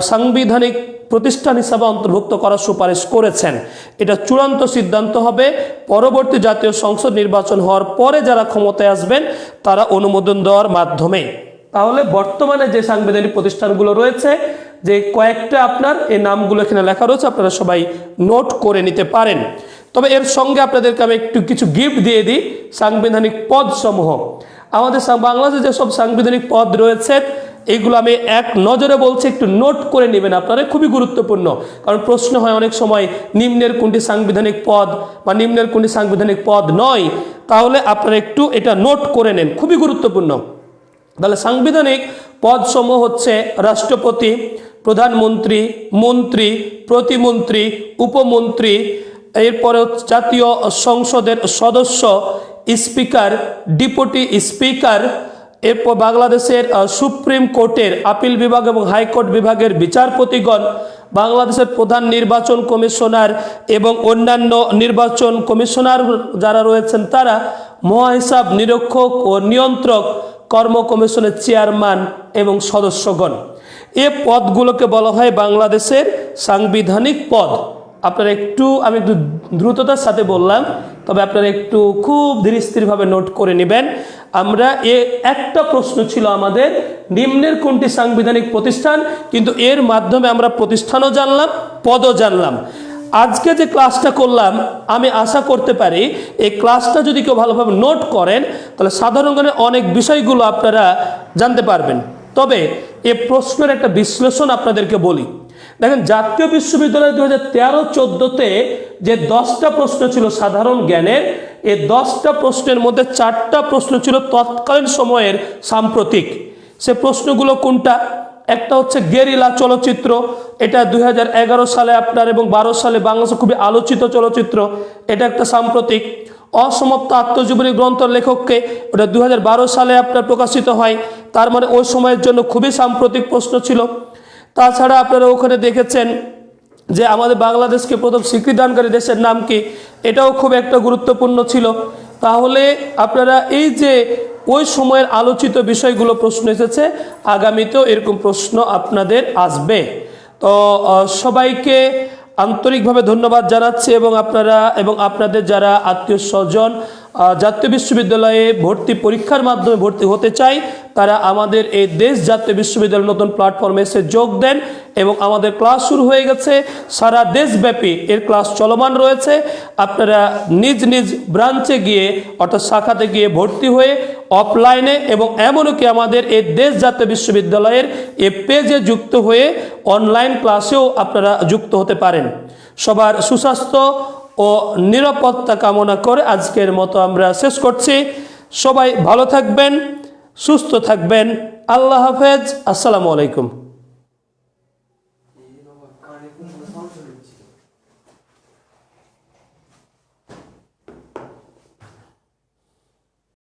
সাংবিধানিক প্রতিষ্ঠান হিসাবে অন্তর্ভুক্ত করার সুপারিশ করেছেন। এটা চূড়ান্ত সিদ্ধান্ত হবে পরবর্তী জাতীয় সংসদ নির্বাচন হওয়ার পরে যারা ক্ষমতায় আসবেন তারা অনুমোদন দেওয়ার মাধ্যমে। তাহলে বর্তমানে যে সাংবিধানিক প্রতিষ্ঠানগুলো রয়েছে, যে কয়েকটা আপনার এই নামগুলো এখানে লেখা রয়েছে, আপনারা সবাই নোট করে নিতে পারেন। তবে এর সঙ্গে আপনাদেরকে আমি একটু কিছু গিফট দিয়ে দিই। সাংবিধানিক পদ সমূহ, আমাদের বাংলাদেশে যেসব সাংবিধানিক পদ রয়েছে এইগুলো আমি এক নজরে বলছি, একটু নোট করে নেবেন আপনারা, খুবই গুরুত্বপূর্ণ। কারণ প্রশ্ন হয় অনেক সময় নিম্নের কোনটি সাংবিধানিক পদ বা নিম্নের কোনটি সাংবিধানিক পদ নয়, তাহলে আপনারা একটু এটা নোট করে নেন, খুবই গুরুত্বপূর্ণ। তাহলে সাংবিধানিক পদসমূহ হচ্ছে রাষ্ট্রপতি, প্রধানমন্ত্রী, মন্ত্রী, প্রতিমন্ত্রী, উপমন্ত্রী, এরপরে জাতীয় সংসদের সদস্য, স্পিকার, ডেপুটি স্পিকার, এরপর বাংলাদেশের সুপ্রিম কোর্টের আপিল বিভাগ এবং হাইকোর্ট বিভাগের বিচারপতিগণ, বাংলাদেশের প্রধান নির্বাচন কমিশনার এবং অন্যান্য নির্বাচন কমিশনার যারা রয়েছেন তারা, মহাহিসাব নিরীক্ষক ও নিয়ন্ত্রক, কর্ম কমিশনের চেয়ারম্যান এবং সদস্যগণ। এ পদগুলোকে বলা হয় বাংলাদেশের সাংবিধানিক পদ। আপনারা আমি একটু দ্রুততার সাথে বললাম, তবে আপনারা একটু খুব ধীরস্থিরভাবে নোট করে নেবেন। আমরা একটা প্রশ্ন ছিল আমাদের, নিম্নের কোনটি সাংবিধানিক প্রতিষ্ঠান, কিন্তু এর মাধ্যমে আমরা প্রতিষ্ঠানও জানলাম, পদও জানলাম। আজকে যে ক্লাসটা করলাম, আমি আশা করতে পারি এই ক্লাসটা যদি কেউ ভালোভাবে নোট করেন তাহলে সাধারণ জ্ঞানের অনেক বিষয়গুলো আপনারা জানতে পারবেন। তবে এ প্রশ্নের একটা বিশ্লেষণ আপনাদেরকে বলি। দেখেন, জাতীয় বিশ্ববিদ্যালয় 2013-14-তে যে 10টা প্রশ্ন ছিল সাধারণ জ্ঞানের, এই 10টা প্রশ্নের মধ্যে 4টা প্রশ্ন ছিল তৎকালীন সময়ের সাম্প্রতিক। সে প্রশ্নগুলো কোনটা? একটা হচ্ছে গেরিলা চলচ্চিত্র, এটা 2011 সালে আপনার এবং 12 সালে বাংলাদেশে খুবই আলোচিত চলচ্চিত্র, এটা একটা সাম্প্রতিক। অসমাপ্ত আত্মজীবনী গ্রন্থ লেখককে, ওটা 2012 সালে আপনার প্রকাশিত হয়, তার মানে ওই সময়ের জন্য খুবই সাম্প্রতিক প্রশ্ন ছিল। তাছাড়া আপনারা ওখানে দেখেছেন যে আমাদের বাংলাদেশকে প্রথম স্বীকৃতিদানকারী দেশের নাম কি, এটাও খুব একটা গুরুত্বপূর্ণ ছিল। তাহলে আপনারা এই যে ওই সময়ের আলোচিত বিষয়গুলো প্রশ্ন এসেছে, আগামীতেও এরকম প্রশ্ন আপনাদের আসবে। তো সবাইকে আন্তরিকভাবে ধন্যবাদ জানাচ্ছি, এবং আপনারা এবং আপনাদের যারা আত্মীয় স্বজন জাতীয় বিশ্ববিদ্যালয়ে ভর্তি পরীক্ষার মাধ্যমে ভর্তি হতে চাই, তারা আমাদের এই দেশ জাতীয় বিশ্ববিদ্যালয়ের নতুন প্ল্যাটফর্মে এসে যোগ দেন। এবং আমাদের ক্লাস শুরু হয়ে গেছে, সারা দেশব্যাপী এর ক্লাস চলমান রয়েছে। আপনারা নিজ নিজ ব্রাঞ্চে গিয়ে, অর্থাৎ শাখাতে গিয়ে ভর্তি হয়ে অফলাইনে এবং এমনকি আমাদের এই দেশ জাতীয় বিশ্ববিদ্যালয়ের এই পেজে যুক্ত হয়ে অনলাইন ক্লাসেও আপনারা যুক্ত হতে পারেন। সবার সুস্বাস্থ্য ও নিরাপত্তা কামনা করে আজকের মতো আমরা শেষ করছি। সবাই ভালো থাকবেন, সুস্থ থাকবেন। আল্লাহ হাফেজ। আসসালামু আলাইকুম।